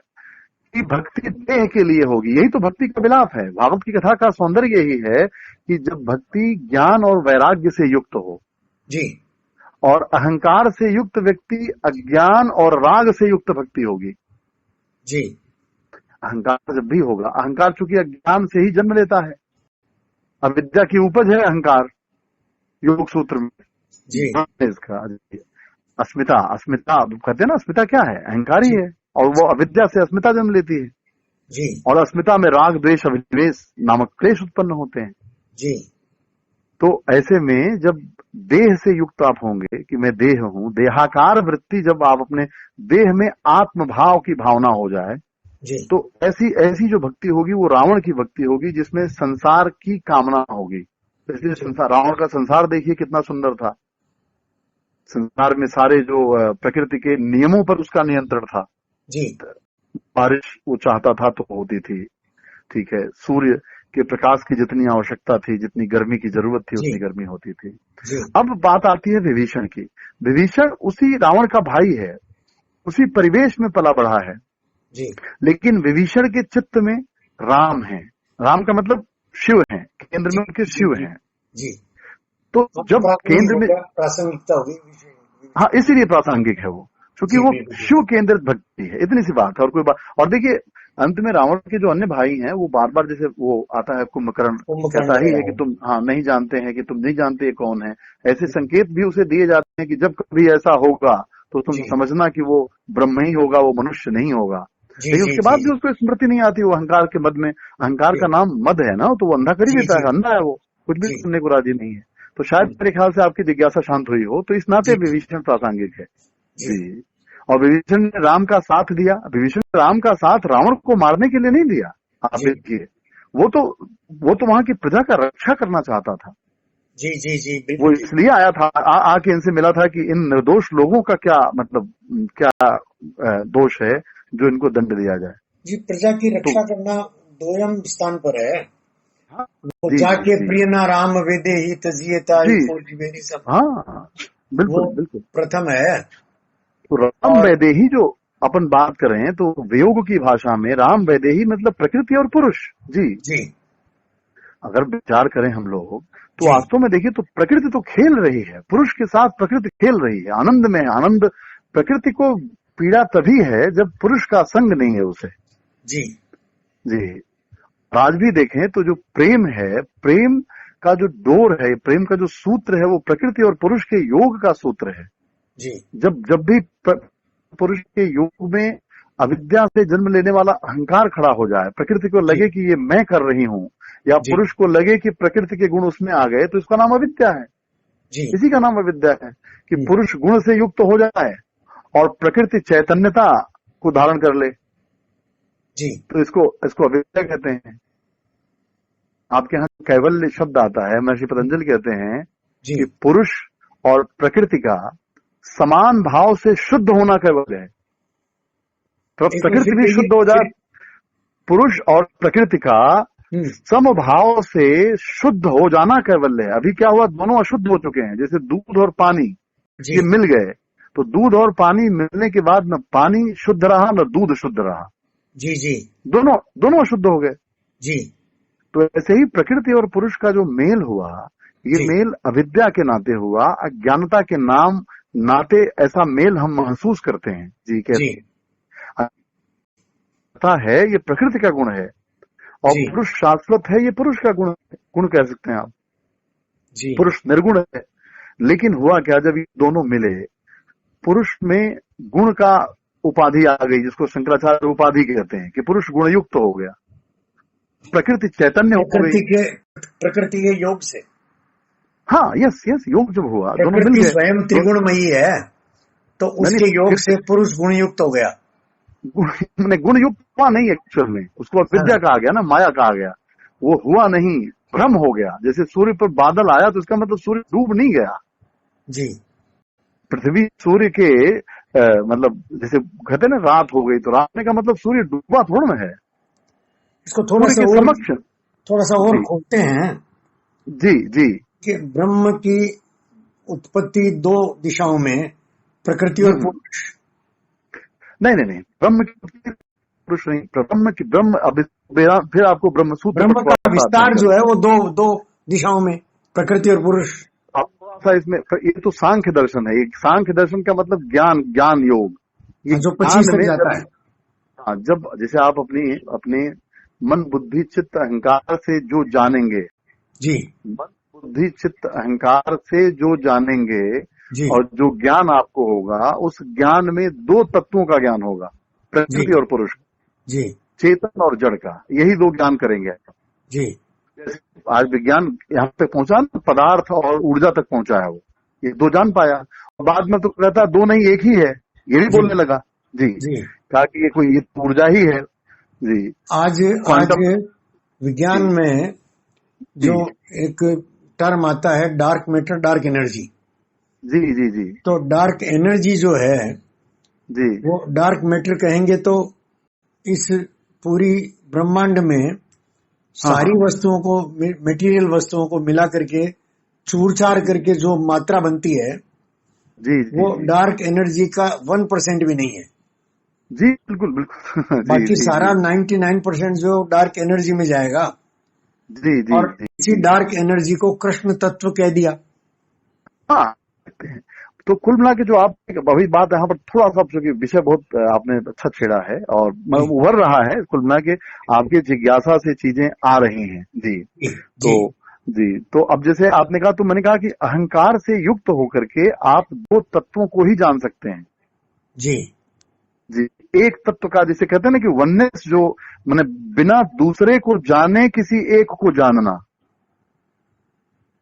की भक्ति देह के लिए होगी। यही तो भक्ति का विलाप है। भागवत की कथा का सौंदर्य यही है कि जब भक्ति ज्ञान और वैराग्य से युक्त हो, जी, और अहंकार से युक्त व्यक्ति अज्ञान और राग से युक्त भक्ति होगी। जी, अहंकार जब भी होगा, अहंकार चूंकि अज्ञान से ही जन्म लेता है, अविद्या की उपज है अहंकार, योग सूत्र में जी, इसका अस्मिता, अस्मिता कहते हैं ना, अस्मिता क्या है? अहंकार ही जी, है, और वो अविद्या से अस्मिता जन्म लेती है, जी, और अस्मिता में राग द्वेष अभिनिवेश नामक क्लेश उत्पन्न होते हैं। जी, तो ऐसे में जब देह से युक्त आप होंगे कि मैं देह हूं, देहाकार वृत्ति जब आप अपने देह में आत्म भाव की भावना हो जाए, जी, तो ऐसी ऐसी जो भक्ति होगी वो रावण की भक्ति होगी, जिसमें संसार की कामना होगी। इसलिए जी, संसार, रावण का संसार देखिए कितना सुंदर था। संसार में सारे जो प्रकृति के नियमों पर उसका नियंत्रण था। जी, बारिश वो चाहता था तो होती थी, ठीक है, सूर्य के प्रकाश की जितनी आवश्यकता थी, जितनी गर्मी की जरूरत थी, जी, उतनी गर्मी होती थी। जी, अब बात आती है विभीषण की। विभीषण उसी रावण का भाई है, उसी परिवेश में पला बढ़ा है, जी, लेकिन विभीषण के चित्त में राम है। राम का मतलब शिव है, केंद्र जी, में उनके जी, शिव जी, हैं। जी, तो जब प्रासंगिक केंद्र हो में, गया, प्रासंगिकता होगी हाँ, इसीलिए प्रासंगिक है वो, क्योंकि जी, वो बिल्कुल, शिव केंद्रित भक्ति है। इतनी सी बात है, और कोई बात। और देखिए अंत में रावण के जो अन्य भाई हैं वो बार बार, जैसे वो आता है कुंभकर्ण, कुंभकर्ण कहता ही है वगैरह कि है। तुम हाँ नहीं जानते हैं, कि तुम नहीं जानते ये कौन है। ऐसे संकेत भी उसे दिए जाते हैं कि जब कभी ऐसा होगा तो तुम जी, समझना कि वो ब्रह्म ही होगा, वो मनुष्य नहीं होगा। जी, लेकिन जी, उसके जी, बाद भी उसको स्मृति नहीं आती, वो अहंकार के मद में। अहंकार जी, का नाम मद है ना, तो वो अंधा कर ही जी, देता जी, है, अंधा है वो, कुछ भी जी, सुनने को राजी नहीं है। तो शायद मेरे ख्याल से आपकी जिज्ञासा शांत हुई हो, तो इस नाते जी, विभीषण प्रासंगिक है जी, जी। और विभीषण ने राम का साथ दिया। विभीषण ने राम का साथ रावण को मारने के लिए नहीं दिया। आप जी, देखिए, वो तो वहां की प्रजा का रक्षा करना चाहता था। जी, जी, जी, वो बिल्कुल ठीक। इसलिए आया था, आके इनसे मिला था कि इन निर्दोष लोगों का क्या मतलब, क्या दोष है जो इनको दंड दिया जाए। जी, प्रजा की तो रक्षा करना दोयम स्थान पर है। हाँ, वो जी जी जाके जी प्रिय ना राम वेदे ही तजियता जी, फौजी मेरी सब, हाँ, वो बिल्कुल बिल्कुल। प्रथम है। तो राम और वैदेही जो अपन बात कर रहे हैं, तो वियोग की भाषा में राम वैदेही मतलब प्रकृति और पुरुष जी। जी, अगर विचार करें हम लोग, तो जी, वास्तव में देखिए तो प्रकृति तो खेल रही है, पुरुष के साथ प्रकृति खेल रही है, आनंद में आनंद। प्रकृति को पीड़ा तभी है जब पुरुष का संग नहीं है उसे जी, जी। आज भी देखें तो जो प्रेम है, प्रेम का जो डोर है, प्रेम का जो सूत्र है, वो प्रकृति और पुरुष के योग का सूत्र है। जी, जब जब भी पुरुष के योग में अविद्या से जन्म लेने वाला अहंकार खड़ा हो जाए, प्रकृति को लगे कि ये मैं कर रही हूँ, या पुरुष को लगे कि प्रकृति के गुण उसमें आ गए, तो इसका नाम अविद्या है। इसी का नाम अविद्या है कि पुरुष गुण से युक्त हो जाए और प्रकृति चैतन्यता को धारण कर ले, तो इसको अविद्या कहते हैं। आपके यहाँ कैवल्य शब्द आता है, महर्षि पतंजलि कहते हैं कि पुरुष और प्रकृति का समान भाव से शुद्ध होना कैवल्य है। तो प्रकृति भी शुद्ध हो जाए, पुरुष और प्रकृति का समभाव से शुद्ध हो जाना कैवल्य है। अभी क्या हुआ, दोनों अशुद्ध हो चुके हैं। जैसे दूध और पानी ये मिल गए, तो दूध और पानी मिलने के बाद न पानी शुद्ध रहा न दूध शुद्ध रहा, दोनों अशुद्ध हो गए। तो ऐसे ही प्रकृति और पुरुष का जो मेल हुआ, ये मेल अविद्या के नाते हुआ, अज्ञानता के नाते ऐसा मेल हम महसूस करते हैं। कैसे है, ये प्रकृति का गुण है, और पुरुष शाश्वत है, ये पुरुष का गुण कह सकते हैं आप। पुरुष निर्गुण है। लेकिन हुआ क्या, जब ये दोनों मिले, पुरुष में गुण का उपाधि आ गई, जिसको शंकराचार्य उपाधि कहते हैं कि पुरुष गुण युक्त हो गया, प्रकृति चैतन्य हो गई प्रकृति के योग से। हाँ, यस योग जब हुआ, दोनों मिल गए। स्वयं त्रिगुणमयी है, तो उसके योग से पुरुष गुण युक्त हो गया। गुण युक्त हुआ नहीं एक्चुअल में, उसको विद्या कहा गया ना, माया कहा गया। वो हुआ नहीं, भ्रम हो गया। जैसे सूर्य पर बादल आया तो इसका मतलब सूर्य डूब नहीं गया। पृथ्वी सूर्य के मतलब जैसे कहते ना रात हो गई, तो रात का मतलब सूर्य डूबा थोड़ा ना है। इसको थोड़ा सा और खोलते हैं कि ब्रह्म की उत्पत्ति दो दिशाओं में, प्रकृति और पुरुष। नहीं, ब्रह्म की पुरुष नहीं, ब्रह्म फिर आपको ब्रह्म सूत्र, ब्रह्म का विस्तार जो है वो दो दिशाओं में, प्रकृति और पुरुष। इसमें ये तो सांख्य दर्शन है। सांख्य दर्शन का मतलब ज्ञान योग, ये जो 25 तक जाता है। जब जैसे आप अपने मन बुद्धि चित्त अहंकार से जो जानेंगे, मन बुद्धि चित्त अहंकार से जो जानेंगे, और जो ज्ञान आपको होगा, उस ज्ञान में दो तत्वों का ज्ञान होगा, प्रकृति और पुरुष, चेतन और जड़ का। यही दो ज्ञान करेंगे। आज विज्ञान यहाँ पे पहुंचा ना, पदार्थ और ऊर्जा तक पहुंचा है, वो ये दो जान पाया। और बाद में तो कहता दो नहीं एक ही है, ये भी बोलने लगा। कहा कि ये कोई ऊर्जा ही है। आज विज्ञान में जो एक टर्म आता है, डार्क मैटर, डार्क एनर्जी। तो डार्क एनर्जी जो है, वो डार्क मैटर कहेंगे तो इस पूरी ब्रह्मांड में सारी वस्तुओं को, मटेरियल वस्तुओं को मिला करके चूर-चार करके जो मात्रा बनती है, वो डार्क एनर्जी का 1% भी नहीं है। बिल्कुल। बाकी सारा 99% जो डार्क एनर्जी में जाएगा। और इसी डार्क एनर्जी को कृष्ण तत्व कह दिया। तो कुल मिला के जो आप अभी बात यहाँ पर थोड़ा सा, चूंकि विषय बहुत आपने अच्छा छेड़ा है और उभर रहा है, कुल मिला के आपकी जिज्ञासा से चीजें आ रही हैं। तो अब जैसे आपने कहा, तो मैंने कहा कि अहंकार से युक्त होकर के आप दो तत्वों को ही जान सकते हैं। एक तत्व का, जिसे कहते हैं ना कि वननेस, जो मैंने बिना दूसरे को जाने किसी एक को जानना,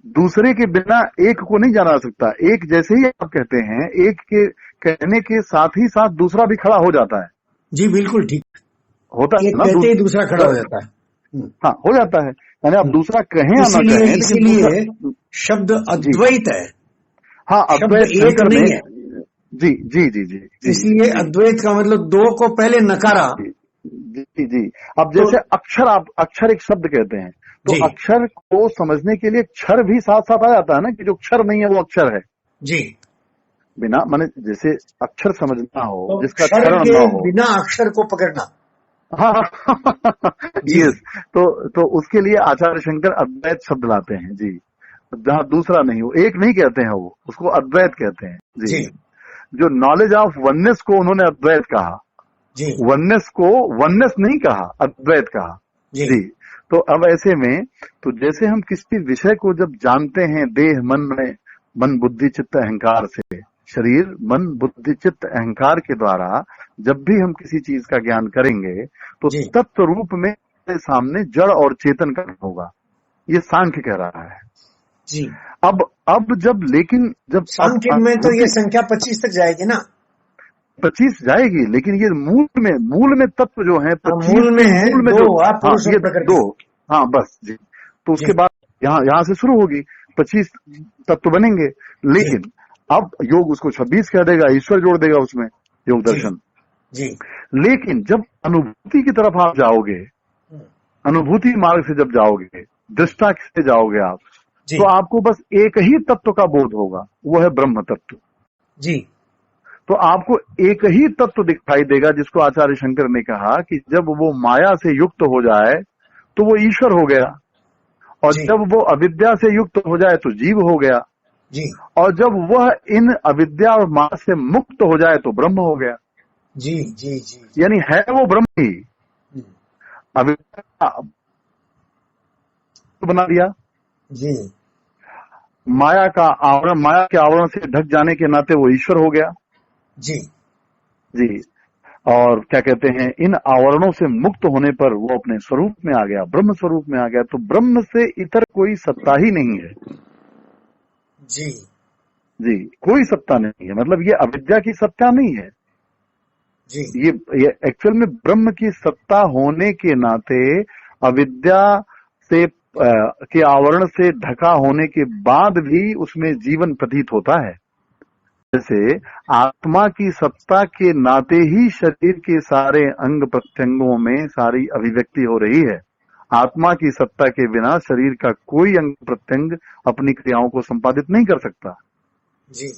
दूसरे के बिना एक को नहीं जाना सकता। एक जैसे ही आप कहते हैं, एक के कहने के साथ ही साथ दूसरा भी खड़ा हो जाता है। बिल्कुल ठीक होता है ना, कहते ही दूसरा खड़ा हो जाता है। हाँ, हो जाता है। यानी आप दूसरा कहें या ना कहें, इसीलिए शब्द अद्वैत है। हाँ, अद्वैत एक नहीं है। जी। इसलिए अद्वैत का मतलब दो को पहले नकारा। अब जैसे अक्षर एक शब्द कहते हैं, तो अक्षर को समझने के लिए क्षर भी साथ साथ आ जाता है ना, कि जो क्षर नहीं है वो अक्षर है। बिना माने, जैसे अक्षर समझना हो, तो जिसका क्षर ना हो, बिना अक्षर को पकड़ना। यस। तो उसके लिए आचार्य शंकर अद्वैत शब्द लाते हैं। जहाँ दूसरा नहीं हो, एक नहीं कहते हैं, वो उसको अद्वैत कहते हैं। जो नॉलेज ऑफ वननेस को उन्होंने अद्वैत कहा, वननेस को वननेस नहीं कहा, अद्वैत कहा। तो अब ऐसे में, तो जैसे हम किसी विषय को जब जानते हैं देह मन में, मन बुद्धि चित्त अहंकार से, शरीर, मन, बुद्धि, चित्त, अहंकार के द्वारा जब भी हम किसी चीज का ज्ञान करेंगे तो तत्व रूप में सामने जड़ और चेतन का होगा, ये सांख्य कह रहा है जी। अब जब सांख्य में तो ये संख्या 25 तक जाएगी ना, 25 जाएगी, लेकिन ये मूल में तत्व जो है 25 मूल में है, मूल में दो, जो ये दो, हाँ बस जी। तो उसके बाद यहाँ से शुरू होगी, 25 तत्व बनेंगे, लेकिन अब योग उसको 26 कह देगा, ईश्वर जोड़ देगा उसमें, योग दर्शन जी। लेकिन जब अनुभूति की तरफ आप जाओगे, अनुभूति मार्ग से जब जाओगे, दृष्टा से जाओगे आप, तो आपको बस एक ही तत्व का बोध होगा, वो है ब्रह्म तत्व जी। तो आपको एक ही तत्व दिखाई देगा, जिसको आचार्य शंकर ने कहा कि जब वो माया से युक्त हो जाए तो वो ईश्वर हो गया, और जब वो अविद्या से युक्त हो जाए तो जीव हो गया जी। और जब वह इन अविद्या और माया से मुक्त हो जाए तो ब्रह्म हो गया जी जी जी। यानी है वो ब्रह्म ही, अविद्या बना दिया जी, माया का आवरण, माया के आवरण से ढक जाने के नाते वो ईश्वर हो गया जी जी। और क्या कहते हैं, इन आवरणों से मुक्त होने पर वो अपने स्वरूप में आ गया, ब्रह्म स्वरूप में आ गया। तो ब्रह्म से इतर कोई सत्ता ही नहीं है जी जी, कोई सत्ता नहीं है, मतलब ये अविद्या की सत्ता नहीं है जी। ये एक्चुअल में ब्रह्म की सत्ता होने के नाते अविद्या से के आवरण से ढका होने के बाद भी उसमें जीवन प्रतीत होता है। जैसे आत्मा की सत्ता के नाते ही शरीर के सारे अंग प्रत्यंगों में सारी अभिव्यक्ति हो रही है। आत्मा की सत्ता के बिना शरीर का कोई अंग प्रत्यंग अपनी क्रियाओं को संपादित नहीं कर सकता जी।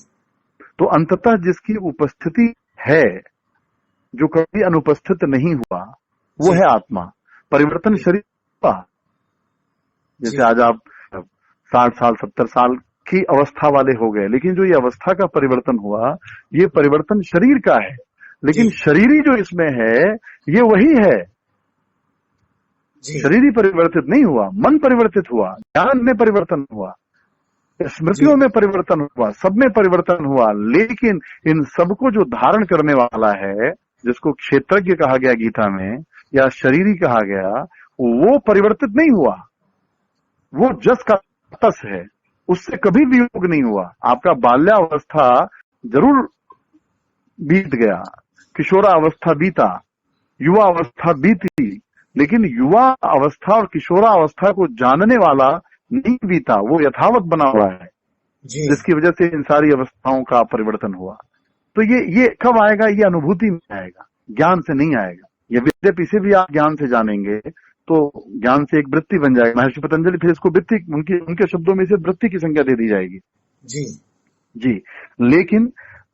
तो अंततः जिसकी उपस्थिति है, जो कभी अनुपस्थित नहीं हुआ, वो है आत्मा। परिवर्तन शरीर का, जैसे आज आप 60 साल 70 साल की अवस्था वाले हो गए, लेकिन जो ये अवस्था का परिवर्तन हुआ, ये परिवर्तन शरीर का है, लेकिन शरीरी जो इसमें है ये वही है। शरीरी परिवर्तित नहीं हुआ, मन परिवर्तित हुआ, ज्ञान में परिवर्तन हुआ, स्मृतियों में परिवर्तन हुआ, सब में परिवर्तन हुआ, लेकिन इन सबको जो धारण करने वाला है, जिसको क्षेत्रज्ञ कहा गया गीता में या शरीरी कहा गया, वो परिवर्तित नहीं हुआ, वो जस का तस है, उससे कभी वियोग नहीं हुआ। आपका बाल्यावस्था जरूर बीत गया, किशोरा अवस्था बीता, युवा अवस्था बीती, लेकिन युवा अवस्था और किशोरा अवस्था को जानने वाला नहीं बीता, वो यथावत बना हुआ है, जिसकी वजह से इन सारी अवस्थाओं का परिवर्तन हुआ। तो ये कब आएगा? ये अनुभूति में आएगा, ज्ञान से नहीं आएगा। ये विद्या से भी आप ज्ञान से जानेंगे तो ज्ञान से एक वृत्ति बन जाएगी। महर्षि पतंजलि फिर इसको वृत्ति, उनके शब्दों में से वृत्ति की संज्ञा दे दी जाएगी जी जी। लेकिन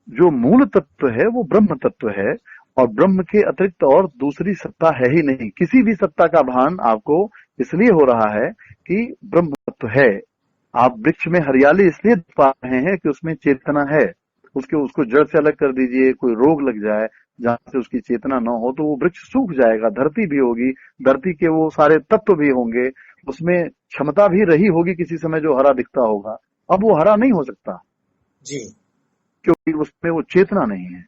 जो मूल तत्व है वो ब्रह्म तत्व है, और ब्रह्म के अतिरिक्त और दूसरी सत्ता है ही नहीं। किसी भी सत्ता का भान आपको इसलिए हो रहा है कि ब्रह्म तत्व है। आप वृक्ष में हरियाली इसलिए देख पा रहे हैं कि उसमें चेतना है, उसको जड़ से अलग कर दीजिए, कोई रोग लग जाए जहां से उसकी चेतना न हो तो वो वृक्ष सूख जाएगा। धरती भी होगी, धरती के वो सारे तत्व भी होंगे, उसमें क्षमता भी रही होगी किसी समय जो हरा दिखता होगा, अब वो हरा नहीं हो सकता जी, क्योंकि उसमें वो चेतना नहीं है।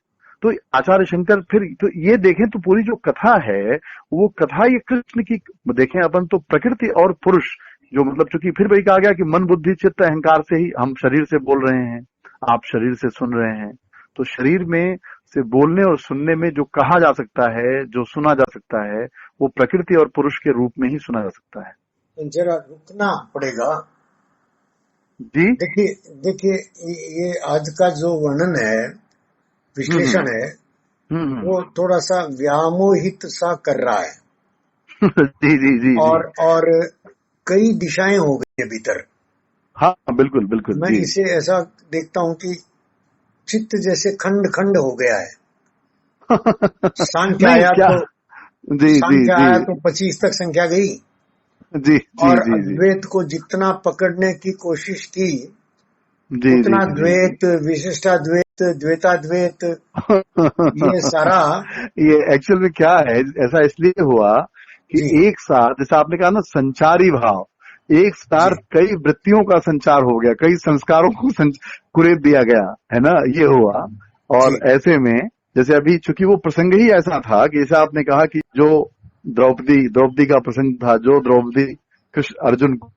तो आचार्य शंकर फिर तो ये देखें तो पूरी जो कथा है वो कथा ये कृष्ण की देखें अपन तो प्रकृति और पुरुष जो मतलब चूंकि फिर वही कहा गया कि मन बुद्धि चित्त अहंकार से ही हम शरीर से बोल रहे हैं, आप शरीर से सुन रहे हैं, तो शरीर में से बोलने और सुनने में जो कहा जा सकता है, जो सुना जा सकता है, वो प्रकृति और पुरुष के रूप में ही सुना जा सकता है। जरा रुकना पड़ेगा जी। देखिए ये आज का जो वर्णन है, विश्लेषण है, वो थोड़ा सा व्यामोहित सा कर रहा है जी जी जी और कई दिशाएं हो गई है भीतर। हाँ बिल्कुल बिल्कुल। मैं इसे ऐसा देखता हूँ कि चित्त जैसे खंड खंड हो गया है। सांख्य आया तो 25 तक संख्या गई जी और अद्वैत को जितना पकड़ने की कोशिश की उतना द्वैत, विशिष्टाद्वैत, द्वैताद्वैत, ये सारा ये एक्चुअल में क्या है, ऐसा इसलिए हुआ कि एक साथ जैसे आपने कहा ना संचारी भाव, एक साथ कई वृत्तियों का संचार हो गया, कई संस्कारों को कुरेद दिया गया, है ना, ये हुआ। और ऐसे में जैसे अभी चूंकि वो प्रसंग ही ऐसा था कि जैसे आपने कहा कि जो द्रौपदी का प्रसंग था, जो द्रौपदी कृष्ण अर्जुन को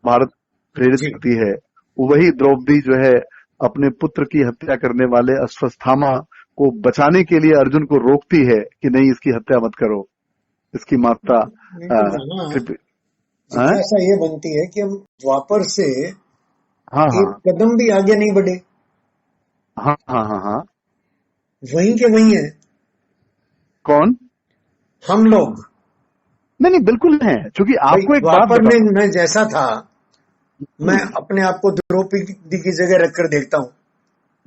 भारत प्रेरित करती है, वही द्रौपदी जो है अपने पुत्र की हत्या करने वाले अश्वत्थामा को बचाने के लिए अर्जुन को रोकती है कि नहीं, इसकी हत्या मत करो, इसकी माता जिज्ञासा ये बनती है कि हम द्वापर से हाँ एक कदम भी आगे नहीं बढ़े। हाँ हाँ हाँ हाँ वहीं के वहीं है। कौन? हम लोग। नहीं नहीं, बिल्कुल है। क्योंकि आपको एक बात द्वापर में मैं जैसा था, मैं अपने आप को द्रौपदी की जगह रखकर देखता हूँ।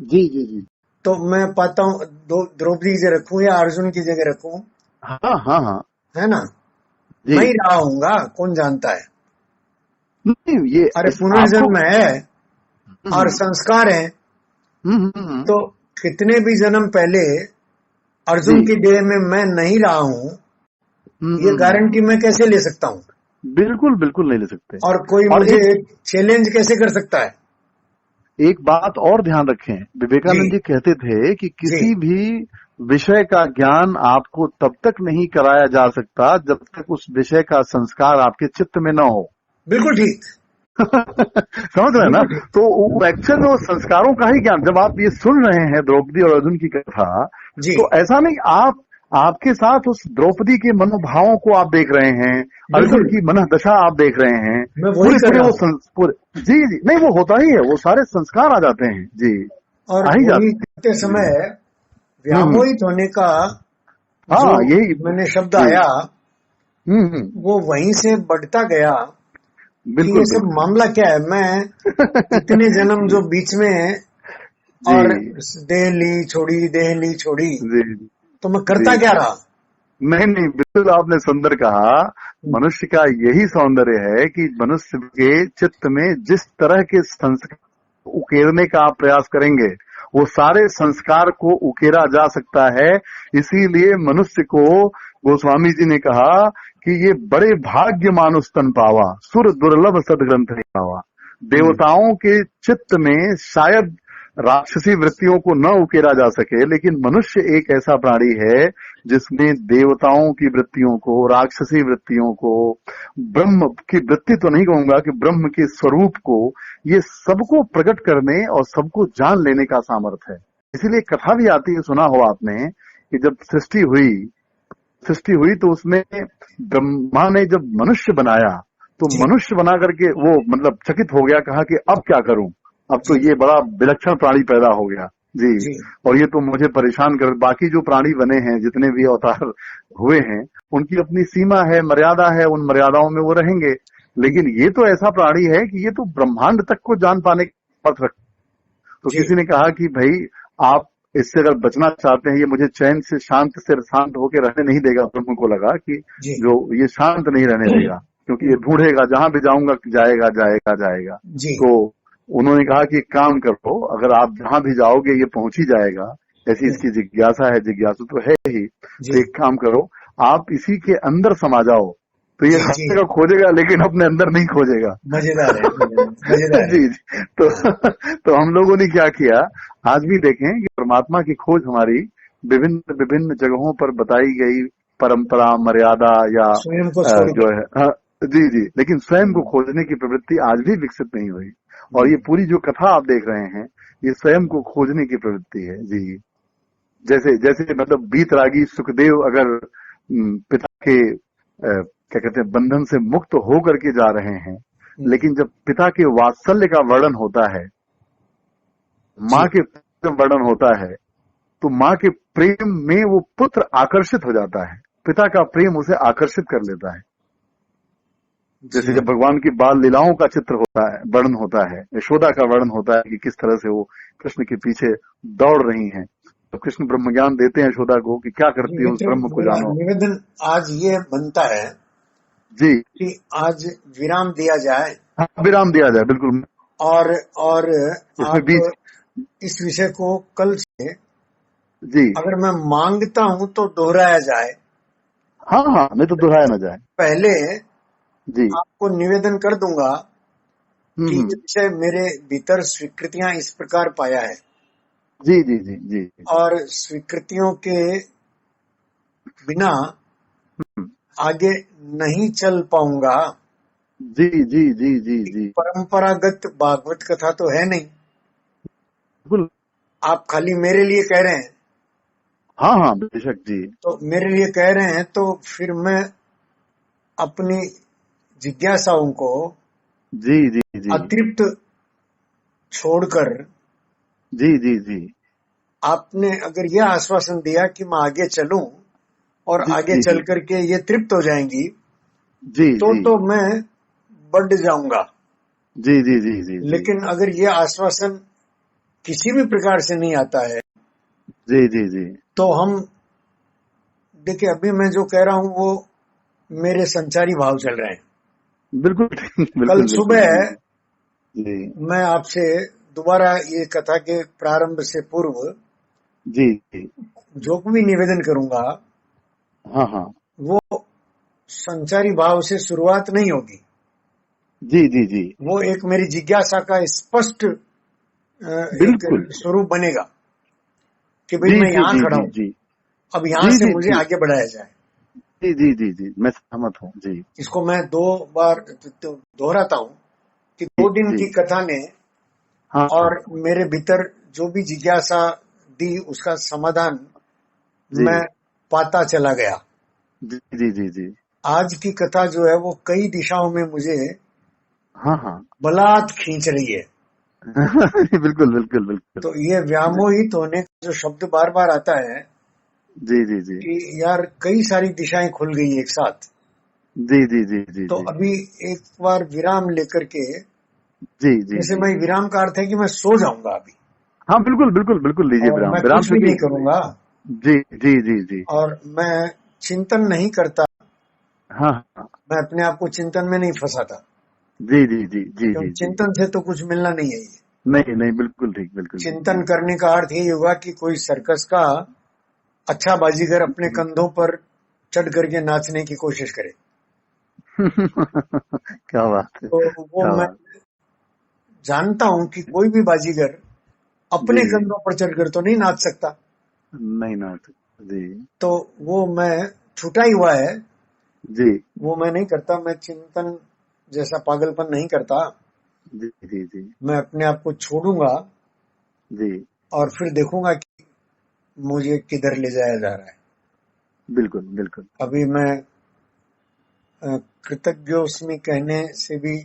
जी जी जी। तो मैं पाता हूँ द्रौपदी की जगह रखूं या अर्जुन की जगह रखूं। हाँ हाँ हाँ, है ना, मैं ही रहा हूँगा, कौन जानता है। नहीं, ये अरे पुनर्जन्म है और संस्कार है। तो कितने भी जन्म पहले अर्जुन की देह में मैं नहीं रहा हूँ, ये गारंटी मैं कैसे ले सकता हूँ? बिल्कुल बिल्कुल नहीं ले सकते। और कोई मुझे चैलेंज कैसे कर सकता है? एक बात और ध्यान रखें, विवेकानंद जी कहते थे कि किसी भी विषय का ज्ञान आपको तब तक नहीं कराया जा सकता जब तक उस विषय का संस्कार आपके चित्त में न हो। बिल्कुल ठीक। समझ रहे हैं ना? तो एक्चुअल में संस्कारों का ही ज्ञान, जब आप ये सुन रहे हैं द्रौपदी और अर्जुन की कथा, तो ऐसा नहीं आपके साथ उस द्रौपदी के मनोभावों को आप देख रहे हैं, अर्जुन की मनोदशा आप देख रहे हैं, पूरे जी जी, नहीं वो होता ही है, वो सारे संस्कार आ जाते हैं जी। और करते समय व्यामोहित होने का यही मैंने शब्द आया, वो वहीं से बढ़ता गया। बिल्कुल, ये सब मामला क्या है? मैं इतने जन्म जो बीच में और देह ली छोड़ी, तो मैं करता क्या रहा? नहीं नहीं, बिल्कुल आपने सुंदर कहा। मनुष्य का यही सौंदर्य है कि मनुष्य के चित्त में जिस तरह के संस्कार उकेरने का आप प्रयास करेंगे, वो सारे संस्कार को उकेरा जा सकता है। इसीलिए मनुष्य को गोस्वामी जी ने कहा कि ये बड़े भाग्य मानुष तन पावा, सुर दुर्लभ सदग्रंथ पावा। देवताओं के चित्त में शायद राक्षसी वृत्तियों को न उकेरा जा सके, लेकिन मनुष्य एक ऐसा प्राणी है जिसमें देवताओं की वृत्तियों को, राक्षसी वृत्तियों को, ब्रह्म की वृत्ति तो नहीं कहूंगा कि ब्रह्म के स्वरूप को, ये सबको प्रकट करने और सबको जान लेने का सामर्थ्य है। इसीलिए कथा भी आती है, सुना हो आपने, कि जब सृष्टि हुई तो उसमें ब्रह्मा ने जब मनुष्य बनाया, तो मनुष्य बना करके वो मतलब चकित हो गया, कहा कि अब क्या करूं, अब तो ये बड़ा विलक्षण प्राणी पैदा हो गया जी, और ये तो मुझे परेशान कर। बाकी जो प्राणी बने हैं, जितने भी अवतार हुए हैं, उनकी अपनी सीमा है, मर्यादा है, उन मर्यादाओं में वो रहेंगे। लेकिन ये तो ऐसा प्राणी है कि ये तो ब्रह्मांड तक को जान पाने का पथ रखता। तो किसी ने कहा कि भाई आप इससे अगर बचना चाहते हैं, ये मुझे चैन से शांत होकर रहने नहीं देगा। ब्रह्म को लगा कि जो ये शांत नहीं रहने देगा, क्योंकि ये ढूंढेगा, जहां भी जाऊंगा जाएगा जाएगा जाएगा। तो उन्होंने कहा कि एक काम करो, अगर आप जहां भी जाओगे ये पहुंच ही जाएगा, ऐसी इसकी जिज्ञासा है, जिज्ञासु तो है ही। तो एक काम करो, आप इसी के अंदर समा जाओ, तो ये हर जगह खोजेगा लेकिन अपने अंदर नहीं खोजेगा। मजेदार है, मजेदार जी। तो हम लोगों ने क्या किया, आज भी देखें कि परमात्मा की खोज हमारी विभिन्न विभिन्न जगहों पर बताई गई परंपरा, मर्यादा या जो है जी जी, लेकिन स्वयं को खोजने की प्रवृत्ति आज भी विकसित नहीं हुई। और ये पूरी जो कथा आप देख रहे हैं, ये स्वयं को खोजने की प्रवृत्ति है जी। जैसे मतलब बीतरागी सुखदेव अगर पिता के क्या कहते हैं बंधन से मुक्त होकर के जा रहे हैं, लेकिन जब पिता के वात्सल्य का वर्णन होता है, माँ के वर्णन होता है, तो माँ के प्रेम में वो पुत्र आकर्षित हो जाता है, पिता का प्रेम उसे आकर्षित कर लेता है। जैसे जब भगवान की बाल लीलाओं का चित्र होता है, वर्णन होता है, यशोदा का वर्णन होता है कि किस तरह से वो कृष्ण के पीछे दौड़ रही हैं, तो कृष्ण ब्रह्म ज्ञान देते हैं यशोदा को कि क्या करती है, उस ब्रह्म को जानो। निवेदन आज ये बनता है जी कि आज विराम दिया जाए। हाँ, विराम दिया जाए, बिल्कुल। और आप इस विषय को कल से जी अगर मैं मांगता हूं तो दोहराया जाए। हाँ हाँ, नहीं तो दोहराया ना जाए। पहले जी आपको निवेदन कर दूंगा कि हम्म, ये विषय मेरे भीतर स्वीकृतियां इस प्रकार पाया है जी जी जी जी और स्वीकृतियों के बिना हम्म, आगे नहीं चल पाऊंगा। जी जी जी जी जी परंपरागत भागवत कथा तो है नहीं, बिल्कुल। आप खाली मेरे लिए कह रहे हैं, हाँ हाँ बेशक जी तो मेरे लिए कह रहे हैं तो फिर मैं अपनी जिज्ञासाओं को जी जी जी अतृप्त छोड़कर जी जी जी आपने अगर यह आश्वासन दिया कि मैं आगे चलूं और जी आगे जी चल करके ये तृप्त हो जाएंगी, जी जी तो मैं बढ़ जाऊंगा। जी जी जी जी जी लेकिन अगर यह आश्वासन किसी भी प्रकार से नहीं आता है जी जी जी तो हम देखिए, अभी मैं जो कह रहा हूं वो मेरे संचारी भाव चल रहे हैं। बिल्कुल कल बिल्कुल बिल्कुल सुबह जी जी मैं आपसे दोबारा ये कथा के प्रारंभ से पूर्व जी जी जो भी निवेदन करूंगा हाँ हाँ वो संचारी भाव से शुरुआत नहीं होगी, जी जी जी वो एक मेरी जिज्ञासा का स्पष्ट एक बिल्कुल स्वरूप बनेगा कि भाई जी मैं जी यहाँ जी खड़ा जी हूं, जी अब यहाँ जी से जी मुझे जी आगे बढ़ाया जाए। जी जी जी जी मैं सहमत हूँ जी इसको मैं दो बार दोहराता हूं कि जी 2 दिन जी की कथा ने हाँ हाँ और मेरे भीतर जो भी जिज्ञासा दी उसका समाधान जी मैं पाता चला गया। जी जी जी जी आज की कथा जो है वो कई दिशाओं में मुझे हाँ हाँ बलात् खींच रही है। बिल्कुल बिल्कुल बिल्कुल तो ये जी व्यामोहित होने का जो शब्द बार बार आता है जी जी जी कि यार कई सारी दिशाएं खुल गई एक साथ, जी जी जी जी तो जी अभी एक बार विराम लेकर के, जी जी जैसे जी मैं विराम का अर्थ है कि मैं सो जाऊंगा अभी हाँ बिल्कुल बिल्कुल बिल्कुल लीजिए और विराम मैं विराम कुछ भी क्योंकि नहीं करूंगा जी जी जी जी और मैं चिंतन नहीं करता, हाँ हाँ मैं अपने आप को चिंतन में नहीं फंसाता, जी जी जी जी जी क्योंकि जी चिंतन से तो कुछ मिलना नहीं है। ये नहीं नहीं बिल्कुल ठीक बिल्कुल ठीक चिंतन करने का अर्थ यही होगा कि कोई सर्कस का अच्छा बाजीगर अपने जी कंधों पर चढ़ करके नाचने की कोशिश करे, क्या बात है तो वो क्या मैं बात जानता हूं कि कोई भी बाजीगर जी अपने कंधों पर चढ़कर तो नहीं नाच सकता। नहीं ना जी तो वो मैं छूटा ही हुआ है, जी वो मैं नहीं करता, मैं चिंतन जैसा पागलपन नहीं करता। जी जी जी मैं अपने आप को छोड़ूंगा जी और फिर देखूंगा कि मुझे किधर ले जाया जा रहा है। बिल्कुल बिल्कुल अभी मैं कृतज्ञोस्मि कहने से भी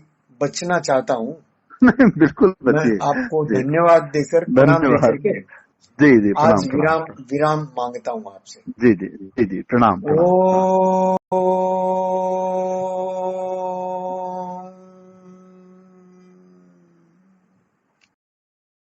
बचना चाहता हूं। नहीं बिल्कुल मैं बच्चे आपको जी धन्यवाद देकर, प्रणाम देकर धन्यवाद के जी जी आज प्रणाम प्रणाम विराम विराम मांगता हूं आपसे। जी जी जी जी प्रणाम प्रणाम प्रणाम ओ